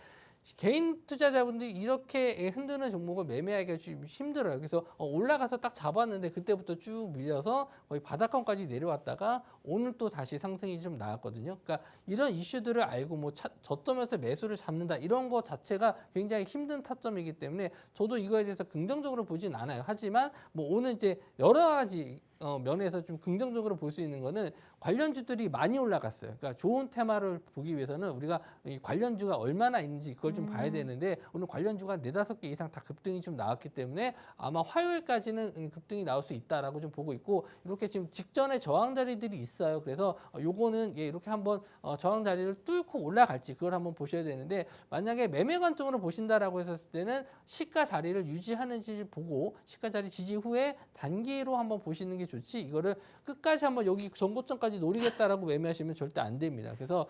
개인 투자자분들이 이렇게 흔드는 종목을 매매하기가 좀 힘들어요. 그래서 올라가서 딱 잡았는데 그때부터 쭉 밀려서 거의 바닥권까지 내려왔다가 오늘 또 다시 상승이 좀 나왔거든요. 그러니까 이런 이슈들을 알고 뭐 저점에서 매수를 잡는다 이런 거 자체가 굉장히 힘든 타점이기 때문에 저도 이거에 대해서 긍정적으로 보진 않아요. 하지만 뭐 오늘 이제 여러 가지 면에서 좀 긍정적으로 볼 수 있는 거는 관련주들이 많이 올라갔어요. 그러니까 좋은 테마를 보기 위해서는 우리가 이 관련주가 얼마나 있는지 그걸 좀 봐야 되는데 오늘 관련주가 4-5개 이상 다 급등이 좀 나왔기 때문에 아마 화요일까지는 급등이 나올 수 있다라고 좀 보고 있고 이렇게 지금 직전에 저항 자리들이 있어요. 그래서 요거는 이렇게 한번 저항 자리를 뚫고 올라갈지 그걸 한번 보셔야 되는데 만약에 매매 관점으로 보신다라고 했을 때는 시가 자리를 유지하는지 보고 시가 자리 지지 후에 단기로 한번 보시는 게 좋지 이거를 끝까지 한번 여기 전고점까지 노리겠다라고 매매하시면 절대 안 됩니다. 그래서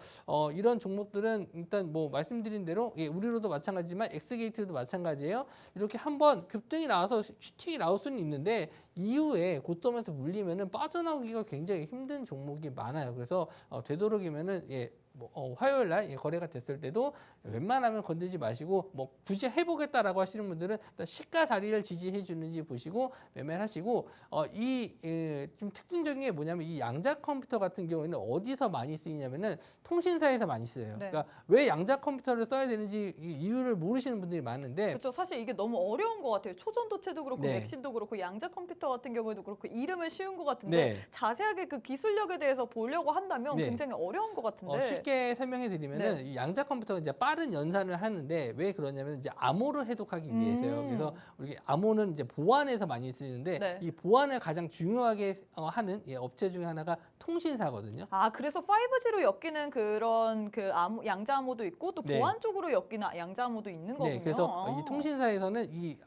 이런 종목들은 일단 뭐 말씀드린 대로 우리로도 마찬가지지만 엑스게이트도 마찬가지예요. 이렇게 한번 급등이 나와서 슈팅이 나올 수는 있는데 이후에 고점에서 물리면은 빠져나오기가 굉장히 힘든 종목이 많아요. 그래서 되도록이면은 화요일 날 거래가 됐을 때도 웬만하면 건들지 마시고 뭐 굳이 해보겠다라고 하시는 분들은 일단 시가 자리를 지지해 주는지 보시고 매매를 하시고 좀 특징적인 게 뭐냐면 이 양자 컴퓨터 같은 경우에는 어디서 많이 쓰이냐면은 통신사에서 많이 쓰여요. 네. 그러니까 왜 양자 컴퓨터를 써야 되는지 이유를 모르시는 분들이 많은데 그렇죠. 사실 이게 너무 어려운 것 같아요. 초전도체도 그렇고 네. 맥신도 그렇고 양자 컴퓨터 같은 경우에도 그렇고 이름은 쉬운 것 같은데 네. 자세하게 그 기술력에 대해서 보려고 한다면 네. 굉장히 어려운 것 같은데. 쉽게 설명해 드리면은 네. 이 양자 컴퓨터가 이제 빠른 연산을 하는데 왜 그러냐면 이제 암호를 해독하기 위해서요. 그래서 우리 암호는 이제 보안에서 많이 쓰이는데 네. 이 보안을 가장 중요하게 하는 업체 중에 하나가 통신사거든요. 아, 그래서 5G로 엮이는 그런 그 양자 암호도 있고 또 네. 보안 쪽으로 엮이는 양자 암호도 있는 거군요. 네, 그래서 이 통신사에서는 이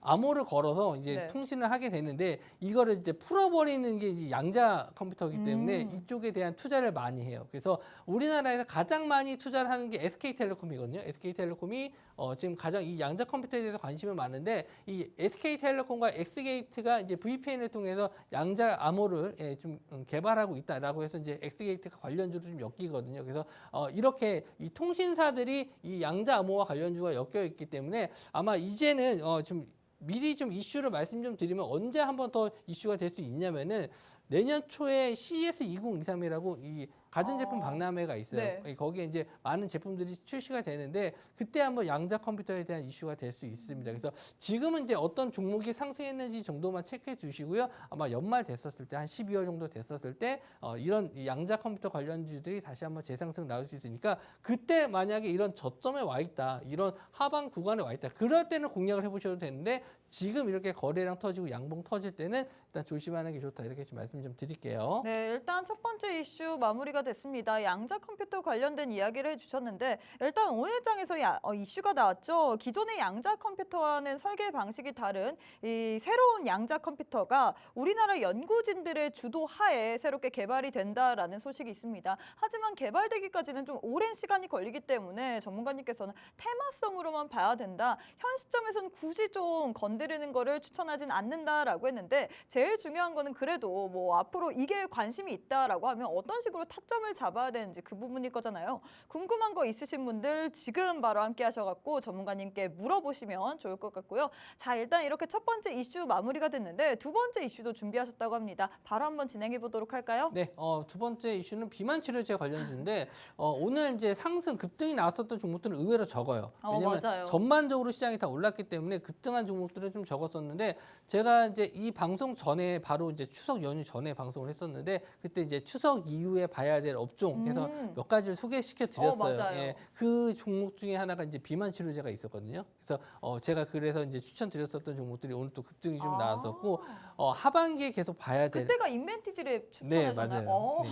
암호를 걸어서 이제 네. 통신을 하게 되는데 이거를 이제 풀어버리는 게 이제 양자 컴퓨터이기 때문에 이쪽에 대한 투자를 많이 해요. 그래서 우리나라에서 가장 많이 투자를 하는 게 SK텔레콤이거든요. SK텔레콤이 지금 가장 이 양자 컴퓨터에 대해서 관심이 많은데 이 SK텔레콤과 엑스게이트가 이제 VPN을 통해서 양자 암호를 좀 개발하고 있다라고 해서 이제 엑스게이트가 관련주로 좀 엮이거든요. 그래서 이렇게 이 통신사들이 이 양자 암호와 관련주가 엮여 있기 때문에 아마 이제는 좀 미리 좀 이슈를 말씀 좀 드리면 언제 한 번 더 이슈가 될 수 있냐면은 내년 초에 CES 2023이라고 이 가전제품 박람회가 있어요. 네. 거기에 이제 많은 제품들이 출시가 되는데 그때 한번 양자 컴퓨터에 대한 이슈가 될 수 있습니다. 그래서 지금은 이제 어떤 종목이 상승했는지 정도만 체크해 주시고요. 아마 연말 됐었을 때 한 12월 정도 됐었을 때 이런 양자 컴퓨터 관련주들이 다시 한번 재상승 나올 수 있으니까 그때 만약에 이런 저점에 와 있다, 이런 하방 구간에 와 있다, 그럴 때는 공략을 해보셔도 되는데 지금 이렇게 거래량 터지고 양봉 터질 때는 일단 조심하는 게 좋다 이렇게 좀 말씀 좀 드릴게요. 네, 일단 첫 번째 이슈 마무리가 됐습니다. 양자 컴퓨터 관련된 이야기를 해주셨는데 일단 오늘 장에서 이슈가 나왔죠. 기존의 양자 컴퓨터와는 설계 방식이 다른 이 새로운 양자 컴퓨터가 우리나라 연구진들의 주도 하에 새롭게 개발이 된다라는 소식이 있습니다. 하지만 개발되기까지는 좀 오랜 시간이 걸리기 때문에 전문가님께서는 테마성으로만 봐야 된다. 현 시점에서는 굳이 좀 건드리는 거를 추천하진 않는다라고 했는데 제일 중요한 거는 그래도 뭐 앞으로 이게 관심이 있다라고 하면 어떤 식으로 타점을 잡아야 되는지 그 부분일 거잖아요. 궁금한 거 있으신 분들 지금 바로 함께 하셔갖고 전문가님께 물어보시면 좋을 것 같고요. 자, 일단 이렇게 첫 번째 이슈 마무리가 됐는데 두 번째 이슈도 준비하셨다고 합니다. 바로 한번 진행해 보도록 할까요? 네, 두 번째 이슈는 비만 치료제 관련주인데 오늘 이제 상승 급등이 나왔었던 종목들은 의외로 적어요. 왜냐하면 맞아요. 전반적으로 시장이 다 올랐기 때문에 급등한 종목들은 좀 적었었는데 제가 이제 이 방송 전에 바로 이제 추석 연휴 전에 방송을 했었는데 그때 이제 추석 이후에 봐야 될 업종 해서 몇 가지를 소개시켜 드렸어요. 맞아요. 예, 그 종목 중에 하나가 이제 비만 치료제가 있었거든요. 그래서 제가 그래서 이제 추천드렸었던 종목들이 오늘 또 급등이 좀 나왔었고 하반기에 계속 봐야 될 그때가 인벤티지를 네, 추천하셨나요? 맞아요. 네.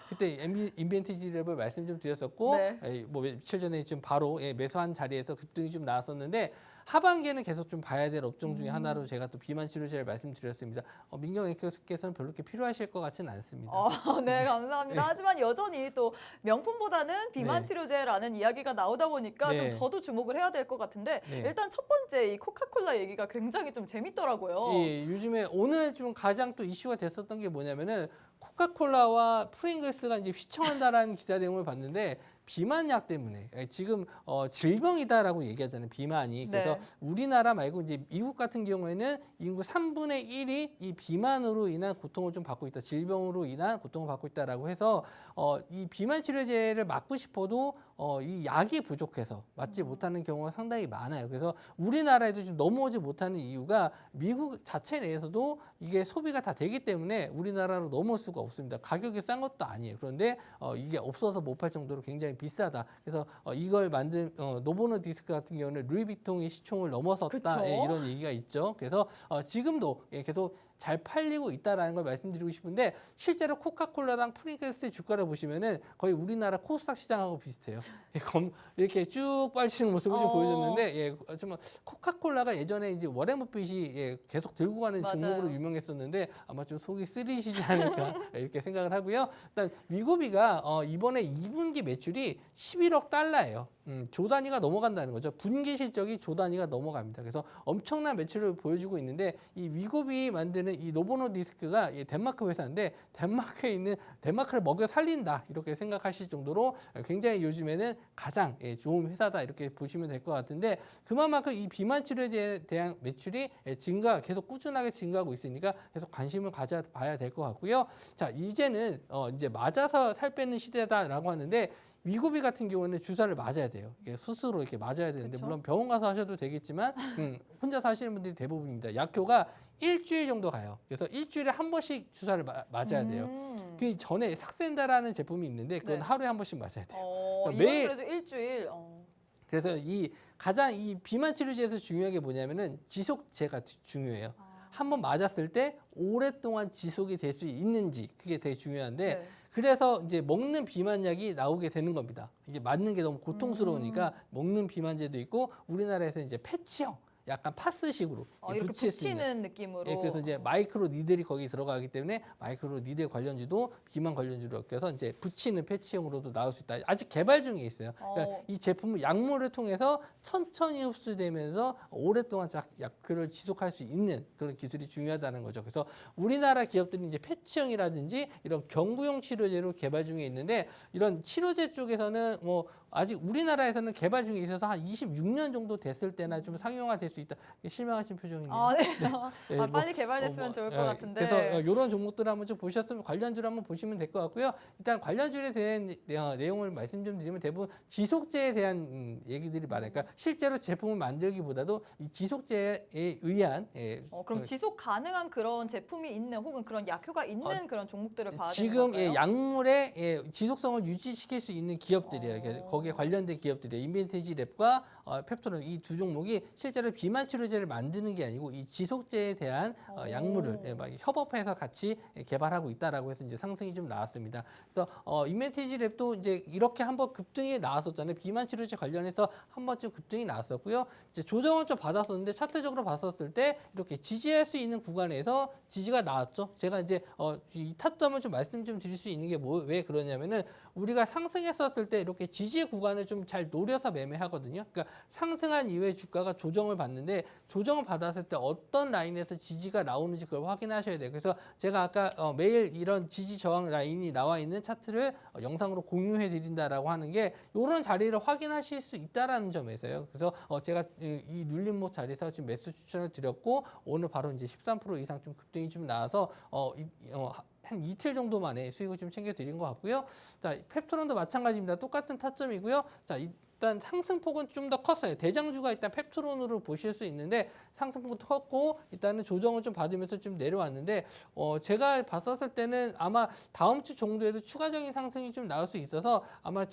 그때 인벤티지 랩을 말씀 좀 드렸었고 네. 뭐 며칠 전에 지금 바로 매수한 자리에서 급등이 좀 나왔었는데 하반기에는 계속 좀 봐야 될 업종 중에 하나로 제가 또 비만 치료제를 말씀드렸습니다. 민경 앵커께서는 별로 이렇게 필요하실 것 같지는 않습니다. 네, 감사합니다. 하지만 여전히 또 명품보다는 비만 네. 치료제라는 이야기가 나오다 보니까 네. 좀 저도 주목을 해야 될 것 같은데 네. 일단 첫 번째 이 코카콜라 얘기가 굉장히 좀 재밌더라고요. 예, 요즘에 오늘 좀 가장 또 이슈가 됐었던 게 뭐냐면은 코카콜라와 프링글스가 이제 휘청한다라는 기사 내용을 봤는데 비만약 때문에 지금 질병이다라고 얘기하잖아요. 비만이. 그래서 네. 우리나라 말고 이제 미국 같은 경우에는 인구 3분의 1이 이 비만으로 인한 고통을 좀 받고 있다. 질병으로 인한 고통을 받고 있다라고 해서 이 비만 치료제를 맞고 싶어도 이 약이 부족해서 맞지 못하는 경우가 상당히 많아요. 그래서 우리나라에도 좀 넘어오지 못하는 이유가 미국 자체 내에서도 이게 소비가 다 되기 때문에 우리나라로 넘어올 수가 없습니다. 가격이 싼 것도 아니에요. 그런데 이게 없어서 못 팔 정도로 굉장히 비싸다. 그래서 이걸 만든 노보노디스크 같은 경우는 루이비통이 시총을 넘어섰다. 그쵸? 이런 얘기가 있죠. 그래서 지금도 계속 잘 팔리고 있다라는 걸 말씀드리고 싶은데 실제로 코카콜라랑 프링글스의 주가를 보시면은 거의 우리나라 코스닥 시장하고 비슷해요. 이렇게 쭉 빠지는 모습을 좀 보여줬는데 좀 코카콜라가 예전에 이제 워렌 버핏이 계속 들고 가는 맞아요. 종목으로 유명했었는데 아마 좀 속이 쓰리시지 않을까 이렇게 생각을 하고요. 일단 위고비가 이번에 2분기 매출이 11억 달러예요. 조 단위가 넘어간다는 거죠. 분기 실적이 조 단위가 넘어갑니다. 그래서 엄청난 매출을 보여주고 있는데 이 위고비 만드는 이 노보노디스크가 덴마크 회사인데 덴마크를 먹여 살린다 이렇게 생각하실 정도로 굉장히 요즘에는 가장 좋은 회사다 이렇게 보시면 될 것 같은데 그만큼 이 비만 치료제에 대한 매출이 계속 꾸준하게 증가하고 있으니까 계속 관심을 가져봐야 될 것 같고요. 자, 이제는 이제 맞아서 살 빼는 시대다라고 하는데 위고비 같은 경우는 주사를 맞아야 돼요. 이게 스스로 이렇게 맞아야 되는데 그쵸? 물론 병원 가서 하셔도 되겠지만 혼자 사시는 분들이 대부분입니다. 약효가 일주일 정도 가요. 그래서 일주일에 한 번씩 주사를 맞아야 돼요. 그 전에 삭센다라는 제품이 있는데 그건 네. 하루에 한 번씩 맞아야 돼요. 이건 매일- 그래도 일주일. 그래서 가장 이 비만 치료제에서 중요한 게 뭐냐면은 지속제가 중요해요. 한 번 맞았을 때 오랫동안 지속이 될 수 있는지 그게 되게 중요한데 네. 그래서 이제 먹는 비만약이 나오게 되는 겁니다. 이게 맞는 게 너무 고통스러우니까 먹는 비만제도 있고 우리나라에서 이제 패치형 약간 파스식으로 이렇게 붙일 수 있는 붙이는 느낌으로. 그래서 이제 마이크로 니들이 거기 들어가기 때문에 마이크로 니들 관련주도 비만 관련주로 엮여서 이제 붙이는 패치형으로도 나올 수 있다. 아직 개발 중에 있어요. 그러니까 이 제품은 약물을 통해서 천천히 흡수되면서 오랫동안 약을 지속할 수 있는 그런 기술이 중요하다는 거죠. 그래서 우리나라 기업들이 이제 패치형이라든지 이런 경구용 치료제로 개발 중에 있는데 이런 치료제 쪽에서는 뭐 아직 우리나라에서는 개발 중에 있어서 한 26년 정도 됐을 때나 좀 상용화될 수 있다. 실망하신 표정이네요. 네. 네, 빨리 개발됐으면 좋을 것 같은데. 그래서 이런 종목들을 한번 좀 보셨으면 관련주를 한번 보시면 될 것 같고요. 일단 관련주에 대한 내용을 말씀 좀 드리면 대부분 지속제에 대한 얘기들이 많아요. 그러니까 실제로 제품을 만들기보다도 이 지속제에 의한 그럼 지속 가능한 그런 제품이 있는 혹은 그런 약효가 있는 그런 종목들을 봐야 되는 지금 건가요? 약물의 지속성을 유지시킬 수 있는 기업들이에요. 거기에 관련된 기업들이에요. 인벤티지 랩과 펩토론 이 두 종목이 실제로 비만 치료제를 만드는 게 아니고 이 지속제에 대한 약물을 막 협업해서 같이 개발하고 있다라고 해서 이제 상승이 좀 나왔습니다. 그래서 인벤티지 랩도 이제 이렇게 한번 급등이 나왔었잖아요. 비만 치료제 관련해서 한 번쯤 급등이 나왔었고요. 이제 조정을 좀 받았었는데 차트적으로 봤었을 때 이렇게 지지할 수 있는 구간에서 지지가 나왔죠. 제가 이제 이 타점을 좀 말씀 좀 드릴 수 있는 게 왜 그러냐면은 우리가 상승했었을 때 이렇게 지지 구간을 좀 잘 노려서 매매하거든요. 그러니까 상승한 이후에 주가가 조정을 받는데 조정을 받았을 때 어떤 라인에서 지지가 나오는지 그걸 확인하셔야 돼요. 그래서 제가 아까 매일 이런 지지 저항 라인이 나와 있는 차트를 영상으로 공유해 드린다라고 하는 게 이런 자리를 확인하실 수 있다라는 점에서요. 그래서 제가 이 눌림목 자리에서 지금 매수 추천을 드렸고 오늘 바로 이제 13% 이상 좀 급등이 좀 나와서 한 이틀 정도 만에 수익을 좀 챙겨드린 것 같고요. 자, 펩토론도 마찬가지입니다. 똑같은 타점이고요. 자, 일단 상승폭은 좀 더 컸어요. 대장주가 일단 펩토론으로 보실 수 있는데 상승폭은 컸고 일단은 조정을 좀 받으면서 좀 내려왔는데 제가 봤었을 때는 아마 다음 주 정도에도 추가적인 상승이 좀 나올 수 있어서 아마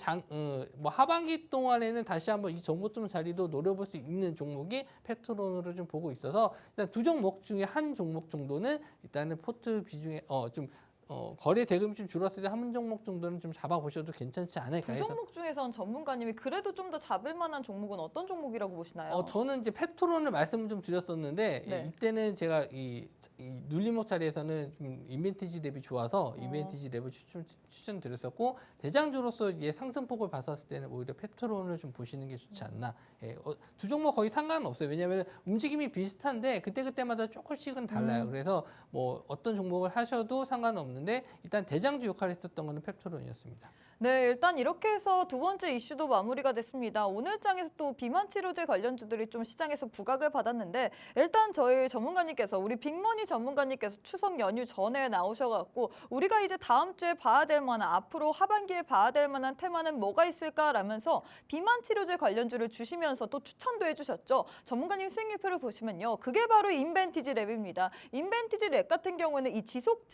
뭐 하반기 동안에는 다시 한번 이 정보점 자리도 노려볼 수 있는 종목이 펩토론으로 좀 보고 있어서 일단 두 종목 중에 한 종목 정도는 일단은 포트 비중에 좀 거래 대금이 좀 줄었을 때 한 종목 정도는 좀 잡아보셔도 괜찮지 않을까 두 해서. 종목 중에선 전문가님이 그래도 좀 더 잡을 만한 종목은 어떤 종목이라고 보시나요? 저는 이제 펩토론을 말씀을 좀 드렸었는데 네. 이때는 제가 이 눌림목 자리에서는 좀 인벤티지 랩이 좋아서 인벤티지 랩을 추천드렸었고 대장주로서 상승폭을 봤었을 때는 오히려 펩토론을 좀 보시는 게 좋지 않나. 두 종목 거의 상관없어요. 왜냐하면 움직임이 비슷한데 그때그때마다 조금씩은 달라요. 그래서 뭐 어떤 종목을 하셔도 상관없는데 일단 대장주 역할을 했었던 거는 펩토론이었습니다. 네, 일단 이렇게 해서 두 번째 이슈도 마무리가 됐습니다. 오늘 장에서 또 비만 치료제 관련주들이 좀 시장에서 부각을 받았는데 일단 저희 전문가님께서 우리 빅머니 전문가님께서 추석 연휴 전에 나오셔갖고 우리가 이제 다음 주에 봐야 될 만한 앞으로 하반기에 봐야 될 만한 테마는 뭐가 있을까라면서 비만 치료제 관련주를 주시면서 또 추천도 해주셨죠. 전문가님 수익률표를 보시면요. 그게 바로 인벤티지 랩입니다. 인벤티지 랩 같은 경우는 이 지속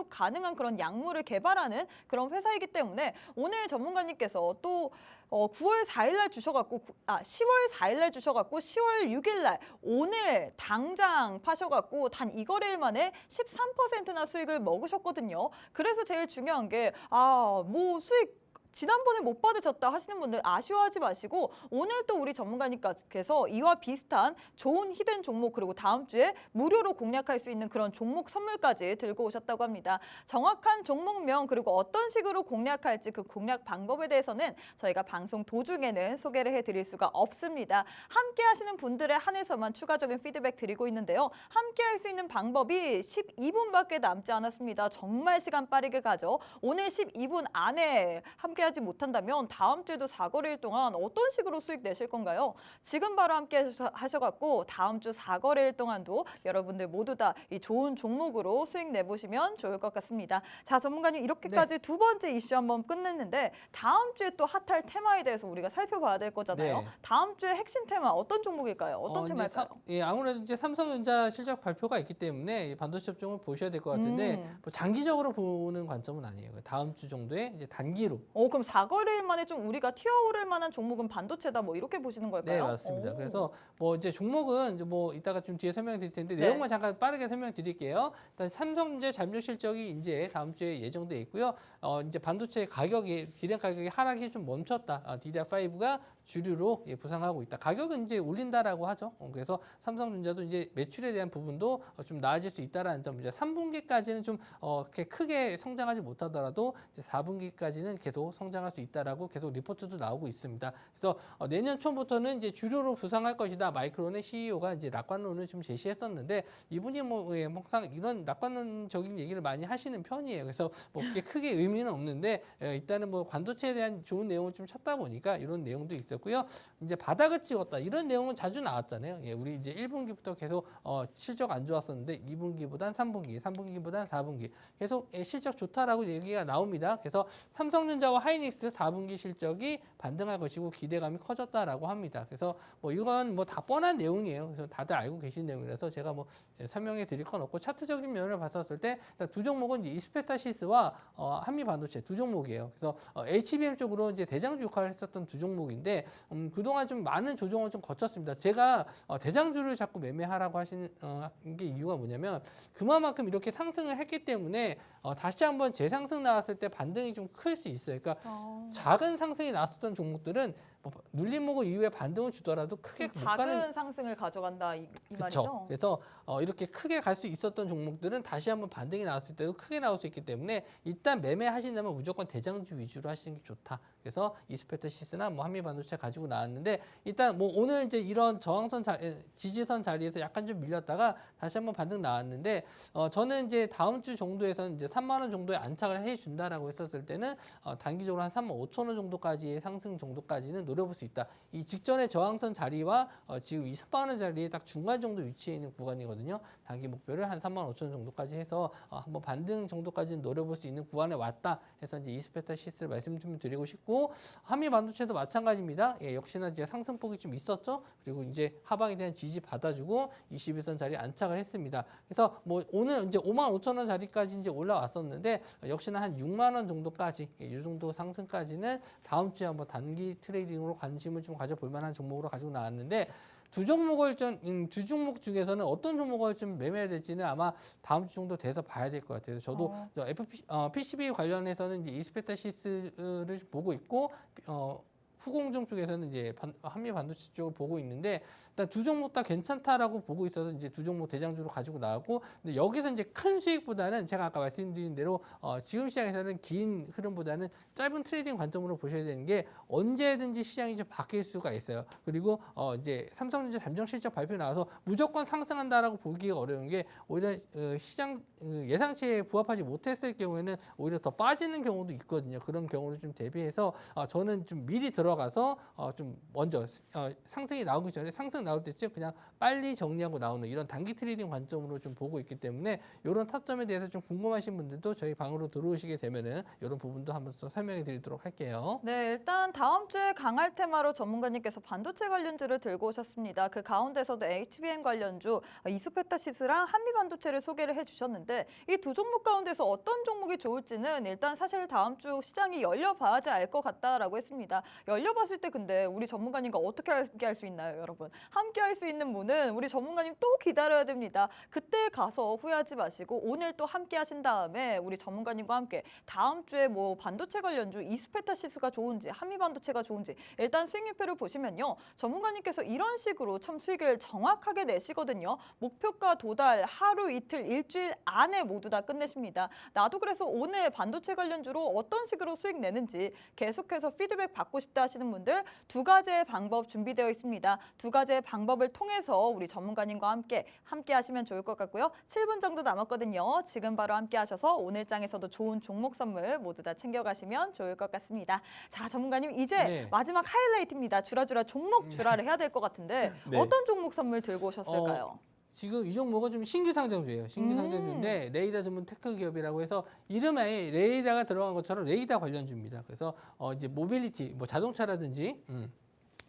가능한 그런 약물을 개발하는 그런 회사이기 때문에 오늘 전문가님께서 또 9월 4일 날 주셔갖고 10월 4일 날 주셔갖고 10월 6일 날 오늘 당장 파셔갖고 단 2거래일 만에 13%나 수익을 먹으셨거든요. 그래서 제일 중요한 게 뭐 수익 지난번에 못 받으셨다 하시는 분들 아쉬워하지 마시고 오늘 또 우리 전문가님께서 이와 비슷한 좋은 히든 종목 그리고 다음 주에 무료로 공략할 수 있는 그런 종목 선물까지 들고 오셨다고 합니다. 정확한 종목명 그리고 어떤 식으로 공략할지 그 공략 방법에 대해서는 저희가 방송 도중에는 소개를 해드릴 수가 없습니다. 함께 하시는 분들에 한해서만 추가적인 피드백 드리고 있는데요. 함께 할 수 있는 방법이 12분밖에 남지 않았습니다. 정말 시간 빠르게 가죠. 오늘 12분 안에 함께하지 못한다면 다음 주에도 4거래일 동안 어떤 식으로 수익 내실 건가요? 지금 바로 함께 하셔갖고 다음 주 4거래일 동안도 여러분들 모두 다 이 좋은 종목으로 수익 내보시면 좋을 것 같습니다. 자, 전문가님 이렇게까지 두 번째 이슈 한번 끝냈는데 다음 주에 또 핫할 테마에 대해서 우리가 살펴봐야 될 거잖아요. 네. 다음 주에 핵심 테마 어떤 종목일까요? 어떤 이제 테마일까요? 예, 아무래도 이제 삼성전자 실적 발표가 있기 때문에 이 반도체 업종을 보셔야 될 것 같은데 뭐 장기적으로 보는 관점은 아니에요. 다음 주 정도에 이제 단기로. 그럼 4거래일 만에 좀 우리가 튀어오를 만한 종목은 반도체다 뭐 이렇게 보시는 걸까요? 네, 맞습니다. 오. 그래서 뭐 이제 종목은 이제 뭐 이따가 좀 뒤에 설명드릴 텐데 네. 내용만 잠깐 빠르게 설명드릴게요. 일단 삼성전자 잠정 실적이 이제 다음 주에 예정돼 있고요. 이제 반도체 가격이 디램 가격이 하락이 좀 멈췄다. DDR5가 주류로 부상하고 있다. 가격은 이제 올린다라고 하죠. 그래서 삼성전자도 이제 매출에 대한 부분도 좀 나아질 수 있다라는 점. 이제 3분기까지는 좀 그렇게 크게 성장하지 못하더라도 이제 4분기까지는 계속 성장할 수 있다라고 계속 리포트도 나오고 있습니다. 그래서 내년 초부터는 이제 주류로 부상할 것이다. 마이크론의 CEO가 이제 낙관론을 좀 제시했었는데 이분이 뭐 항상 이런 낙관론적인 얘기를 많이 하시는 편이에요. 그래서 뭐 그렇게 크게 의미는 없는데 일단은 뭐 반도체에 대한 좋은 내용을 좀 찾다 보니까 이런 내용도 있었고요. 이제 바닥을 찍었다. 이런 내용은 자주 나왔잖아요. 예, 우리 이제 1분기부터 계속 실적 안 좋았었는데 2분기보단 3분기, 3분기보단 4분기 계속 실적 좋다라고 얘기가 나옵니다. 그래서 삼성전자와 하이닉스 4분기 실적이 반등할 것이고 기대감이 커졌다라고 합니다. 그래서 뭐 이건 뭐 다 뻔한 내용이에요. 그래서 다들 알고 계신 내용이라서 제가 뭐 설명해 드릴 건 없고 차트적인 면을 봤었을 때 두 종목은 이제 이스페타시스와 한미 반도체 두 종목이에요. 그래서 HBM 쪽으로 이제 대장주 역할을 했었던 두 종목인데 그동안 좀 많은 조정을 좀 거쳤습니다. 제가 대장주를 자꾸 매매하라고 하시는 게 이유가 뭐냐면 그만큼 이렇게 상승을 했기 때문에 다시 한번 재상승 나왔을 때 반등이 좀 클 수 있어요. 그러니까 작은 상승이 나왔었던 종목들은 뭐 눌림목을 이후에 반등을 주더라도 크게 못 가는 작은 상승을 가져간다 이 그쵸. 말이죠. 그래서 이렇게 크게 갈 수 있었던 종목들은 다시 한번 반등이 나왔을 때도 크게 나올 수 있기 때문에 일단 매매하신다면 무조건 대장주 위주로 하시는 게 좋다. 그래서 이스페타시스나 뭐 한미반도체 가지고 나왔는데 일단 뭐 오늘 이제 이런 저항선 지지선 자리에서 약간 좀 밀렸다가 다시 한번 반등 나왔는데 저는 이제 다음 주 정도에서는 이제 3만 원 정도에 안착을 해준다라고 했었을 때는 단기적으로 한 3만 5천 원 정도까지의 상승 정도까지는 노려볼 수 있다. 이 직전의 저항선 자리와 지금 이 3만 원 자리에 딱 중간 정도 위치해 있는 구간이거든요. 단기 목표를 한 3만 5천 원 정도까지 해서 한번 반등 정도까지는 노려볼 수 있는 구간에 왔다 해서 이제 이스페타시스를 말씀 좀 드리고 싶고 한미 반도체도 마찬가지입니다. 예, 역시나 이제 상승폭이 좀 있었죠. 그리고 이제 하방에 대한 지지 받아주고 21선 자리에 안착을 했습니다. 그래서 뭐 오늘 이제 5만 5천 원 자리까지 이제 올라왔었는데 역시나 한 6만 원 정도까지 이 정도 상승까지는 다음 주에 한번 단기 트레이딩으로 관심을 좀 가져볼 만한 종목으로 가지고 나왔는데 두 종목 중에서는 어떤 종목을 좀 매매해야 될지는 아마 다음 주 정도 돼서 봐야 될 것 같아요. 저도 PCB 관련해서는 이제 이스페타시스를 보고 있고 후공정 쪽에서는 이제 한미 반도체 쪽을 보고 있는데 일단 두 종목 다 괜찮다라고 보고 있어서 이제 두 종목 대장주로 가지고 나왔고 근데 여기서 이제 큰 수익보다는 제가 아까 말씀드린 대로 지금 시장에서는 긴 흐름보다는 짧은 트레이딩 관점으로 보셔야 되는 게 언제든지 시장이 좀 바뀔 수가 있어요. 그리고 이제 삼성전자 잠정 실적 발표 나와서 무조건 상승한다라고 보기가 어려운 게 오히려 시장 예상치에 부합하지 못했을 경우에는 오히려 더 빠지는 경우도 있거든요. 그런 경우를 좀 대비해서 저는 좀 미리 들어가서 좀 먼저 상승이 나오기 전에 상승 나올 때쯤 그냥 빨리 정리하고 나오는 이런 단기 트레이딩 관점으로 좀 보고 있기 때문에 이런 타점에 대해서 좀 궁금하신 분들도 저희 방으로 들어오시게 되면은 이런 부분도 한번 더 설명해 드리도록 할게요. 네, 일단 다음 주에 강할 테마로 전문가님께서 반도체 관련주를 들고 오셨습니다. 그 가운데서도 HBM 관련주 이스페타시스랑 한미반도체를 소개를 해주셨는데 이 두 종목 가운데서 어떤 종목이 좋을지는 일단 사실 다음 주 시장이 열려봐야지 알 것 같다라고 했습니다. 열려봤을 때 근데 우리 전문가님과 어떻게 함께 할 수 있나요, 여러분? 함께 할 수 있는 분은 우리 전문가님 또 기다려야 됩니다. 그때 가서 후회하지 마시고 오늘 또 함께 하신 다음에 우리 전문가님과 함께 다음 주에 뭐 반도체 관련주 이스페타시스가 좋은지 한미 반도체가 좋은지 일단 수익률표를 보시면요. 전문가님께서 이런 식으로 참 수익을 정확하게 내시거든요. 목표가 도달 하루 이틀 일주일 안에 모두 다 끝내십니다. 나도 그래서 오늘 반도체 관련주로 어떤 식으로 수익 내는지 계속해서 피드백 받고 싶다 하시는 분들 두 가지의 방법 준비되어 있습니다. 두 가지의 방법을 통해서 우리 전문가님과 함께 하시면 좋을 것 같고요. 7분 정도 남았거든요. 지금 바로 함께 하셔서 오늘 장에서도 좋은 종목 선물 모두 다 챙겨가시면 좋을 것 같습니다. 자, 전문가님 이제 네. 마지막 하이라이트입니다. 주라주라 종목 주라를 해야 될 것 같은데 네. 어떤 종목 선물 들고 오셨을까요? 지금 이 종목은 좀 신규 상장주예요. 신규 상장주인데 레이더 전문 테크 기업이라고 해서 이름에 레이더가 들어간 것처럼 레이더 관련주입니다. 그래서 이제 모빌리티, 뭐 자동차라든지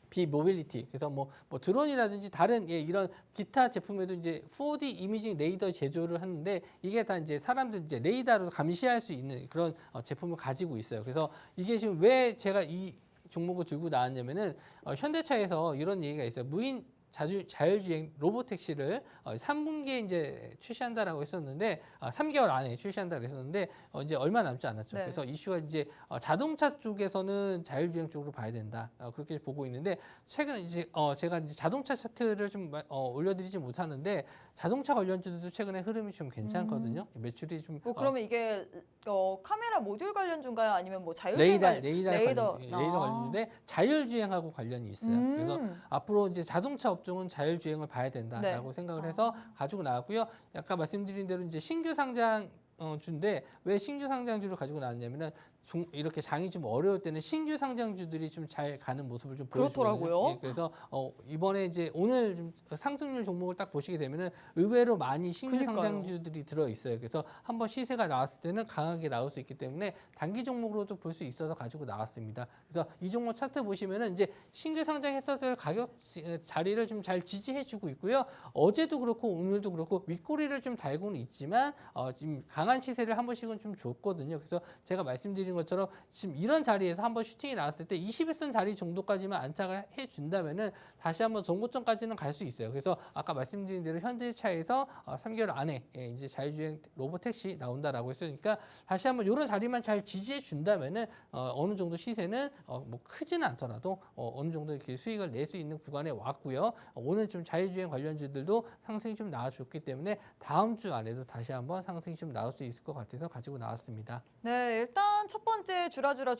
비모빌리티, 그래서 뭐 드론이라든지 다른 이런 기타 제품에도 이제 4D 이미징 레이더 제조를 하는데 이게 다 이제 사람들 이제 레이더로 감시할 수 있는 그런 제품을 가지고 있어요. 그래서 이게 지금 왜 제가 이 종목을 들고 나왔냐면은 현대차에서 이런 얘기가 있어요. 무인 자율주행 로보택시를 3분기에 이제 출시한다라고 했었는데 3개월 안에 출시한다고 했었는데 이제 얼마 남지 않았죠. 네. 그래서 이슈가 이제 자동차 쪽에서는 자율주행 쪽으로 봐야 된다. 그렇게 보고 있는데 최근에 이제 제가 이제 자동차 차트를 좀 올려드리지 못하는데 자동차 관련주들도 최근에 흐름이 좀 괜찮거든요. 매출이 좀 그러면 이게 카메라 모듈 관련주인가요? 아니면 뭐 자율주행 레이더 관련주인데 자율주행하고 관련이 있어요. 그래서 앞으로 이제 자동차 업종은 자율주행을 봐야 된다라고 생각을 해서 가지고 나왔고요. 아까 말씀드린 대로 이제 신규 상장 주인데 왜 신규 상장주를 가지고 나왔냐면은 이렇게 장이 좀 어려울 때는 신규 상장주들이 좀 잘 가는 모습을 좀 보여주거든요. 그렇더라고요. 그래서 이번에 이제 오늘 좀 상승률 종목을 딱 보시게 되면은 의외로 많이 신규 그러니까요. 상장주들이 들어 있어요. 그래서 한번 시세가 나왔을 때는 강하게 나올 수 있기 때문에 단기 종목으로도 볼 수 있어서 가지고 나왔습니다. 그래서 이 종목 차트 보시면은 이제 신규 상장했었을 가격 자리를 좀 잘 지지해주고 있고요. 어제도 그렇고 오늘도 그렇고 윗꼬리를 좀 달고는 있지만 지금 강한 시세를 한 번씩은 좀 줬거든요. 그래서 제가 말씀드린 것처럼 지금 이런 자리에서 한번 슈팅이 나왔을 때 21선 자리 정도까지만 안착을 해준다면은 다시 한번 전고점까지는 갈 수 있어요. 그래서 아까 말씀드린 대로 현대차에서 3개월 안에 이제 자율주행 로보택시 나온다라고 했으니까 다시 한번 이런 자리만 잘 지지해 준다면은 어느 정도 시세는 뭐 크지는 않더라도 어느 정도 이렇게 수익을 낼 수 있는 구간에 왔고요. 오늘 좀 자율주행 관련주들도 상승이 좀 나와줬기 때문에 다음 주 안에도 다시 한번 상승이 좀 나올 수 있을 것 같아서 가지고 나왔습니다. 네, 일단 첫 번째 주라주라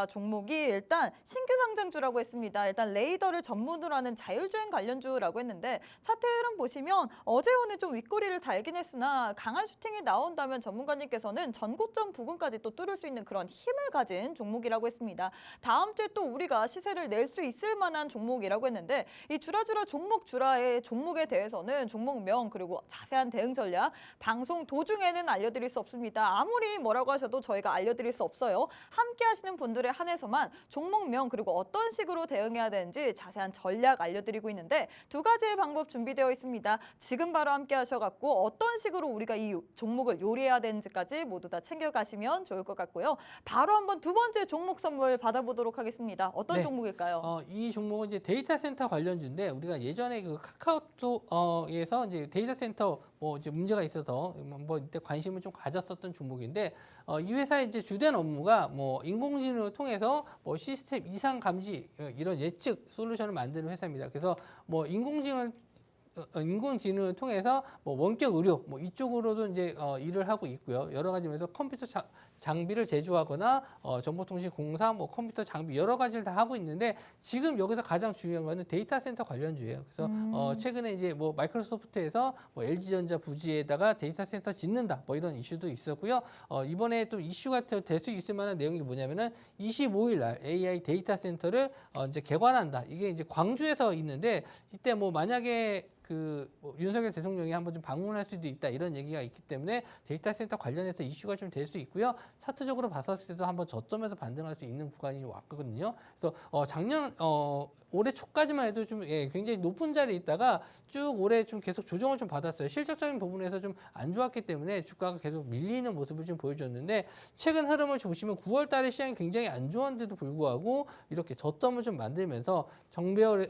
종목이 일단 신규 상장주라고 했습니다. 일단 레이더를 전문으로 하는 자율주행 관련주라고 했는데 차트 흐름 보시면 어제 오늘 좀 윗꼬리를 달긴 했으나 강한 슈팅이 나온다면 전문가님께서는 전고점 부근까지 또 뚫을 수 있는 그런 힘을 가진 종목이라고 했습니다. 다음 주에 또 우리가 시세를 낼 수 있을 만한 종목이라고 했는데 이 주라주라 주라의 종목에 대해서는 종목명 그리고 자세한 대응 전략 방송 도중에는 알려드릴 수 없습니다. 아무리 뭐라고 하셔도 저희가 알려드릴 수 없어요. 함께 하시는 분들에 한해서만 종목명 그리고 어떤 식으로 대응해야 되는지 자세한 전략 알려드리고 있는데 두 가지의 방법 준비되어 있습니다. 지금 바로 함께 하셔갖고 어떤 식으로 우리가 이 종목을 요리해야 되는지까지 모두 다 챙겨가시면 좋을 것 같고요. 바로 한번 두 번째 종목 선물 받아보도록 하겠습니다. 어떤 네. 종목일까요? 이 종목은 이제 데이터 센터 관련주인데 우리가 예전에 그 카카오톡에서 이제 데이터 센터 뭐 이제 문제가 있어서 뭐 이때 관심을 좀 가졌었던 종목인데 이 회사의 이제 주된 업무가 뭐 인공지능을 통해서 뭐 시스템 이상 감지 이런 예측 솔루션을 만드는 회사입니다. 그래서 뭐 인공지능을 통해서 뭐 원격 의료 뭐 이쪽으로도 이제 일을 하고 있고요. 여러 가지 면에서 컴퓨터 장비를 제조하거나 정보통신 공사, 뭐 컴퓨터 장비 여러 가지를 다 하고 있는데 지금 여기서 가장 중요한 거는 데이터 센터 관련주예요. 그래서 최근에 이제 뭐 마이크로소프트에서 뭐 LG전자 부지에다가 데이터 센터 짓는다 뭐 이런 이슈도 있었고요. 이번에 또 이슈가 될 수 있을 만한 내용이 뭐냐면은 25일 날 AI 데이터 센터를 이제 개관한다. 이게 이제 광주에서 있는데 이때 뭐 만약에 윤석열 대통령이 한번 좀 방문할 수도 있다 이런 얘기가 있기 때문에 데이터 센터 관련해서 이슈가 좀 될 수 있고요. 차트적으로 봤었을 때도 한번 저점에서 반등할 수 있는 구간이 왔거든요. 그래서 올해 초까지만 해도 좀 굉장히 높은 자리에 있다가 쭉 올해 좀 계속 조정을 좀 받았어요. 실적적인 부분에서 좀 안 좋았기 때문에 주가가 계속 밀리는 모습을 좀 보여줬는데 최근 흐름을 보시면 9월 달에 시장이 굉장히 안 좋았는데도 불구하고 이렇게 저점을 좀 만들면서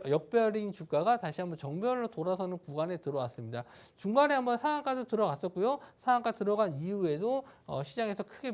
역배열인 주가가 다시 한번 정배열로 돌아서는 구간에 들어왔습니다. 중간에 한번 상한가도 들어갔었고요. 상한가 들어간 이후에도 시장에서 크게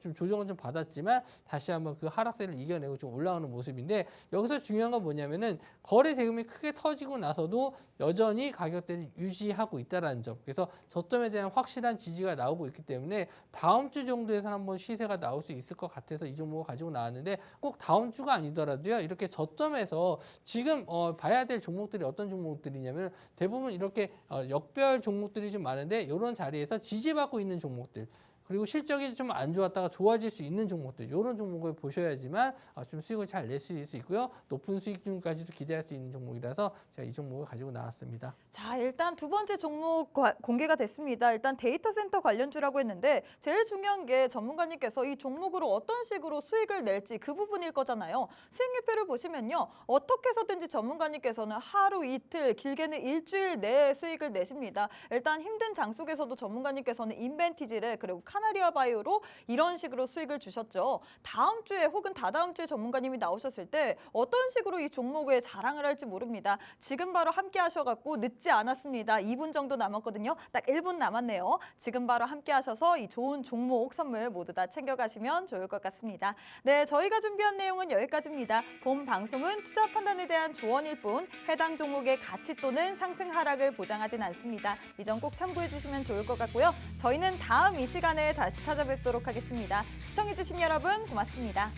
좀 조정을 좀 받았지만 다시 한번 그 하락세를 이겨내고 좀 올라오는 모습인데 여기서 중요한 건 뭐냐면은 거래 대금이 크게 터지고 나서도 여전히 가격대를 유지하고 있다라는 점. 그래서 저점에 대한 확실한 지지가 나오고 있기 때문에 다음 주 정도에서 한번 시세가 나올 수 있을 것 같아서 이 종목을 가지고 나왔는데 꼭 다음 주가 아니더라도요. 이렇게 저점에서 지금 봐야 될 종목들이 어떤 종목들이냐면 대부분 이렇게 역별 종목들이 좀 많은데 이런 자리에서 지지받고 있는 종목들. 그리고 실적이 좀 안 좋았다가 좋아질 수 있는 종목들 이런 종목을 보셔야지만 좀 수익을 잘 낼 수 있고요. 높은 수익률까지도 기대할 수 있는 종목이라서 제가 이 종목을 가지고 나왔습니다. 자, 일단 두 번째 종목 공개가 됐습니다. 일단 데이터 센터 관련주라고 했는데 제일 중요한 게 전문가님께서 이 종목으로 어떤 식으로 수익을 낼지 그 부분일 거잖아요. 수익률표를 보시면요. 어떻게 해서든지 전문가님께서는 하루 이틀 길게는 일주일 내에 수익을 내십니다. 일단 힘든 장 속에서도 전문가님께서는 인벤티지를 그리고 카나리아 바이오로 이런 식으로 수익을 주셨죠. 다음 주에 혹은 다다음 주에 전문가님이 나오셨을 때 어떤 식으로 이 종목에 자랑을 할지 모릅니다. 지금 바로 함께 하셔갖고 늦지 않았습니다. 2분 정도 남았거든요. 딱 1분 남았네요. 지금 바로 함께 하셔서 이 좋은 종목 선물 모두 다 챙겨가시면 좋을 것 같습니다. 네, 저희가 준비한 내용은 여기까지입니다. 본 방송은 투자 판단에 대한 조언일 뿐 해당 종목의 가치 또는 상승 하락을 보장하진 않습니다. 이 점 꼭 참고해 주시면 좋을 것 같고요. 저희는 다음 이 시간에 다시 찾아뵙도록 하겠습니다. 시청해주신 여러분 고맙습니다.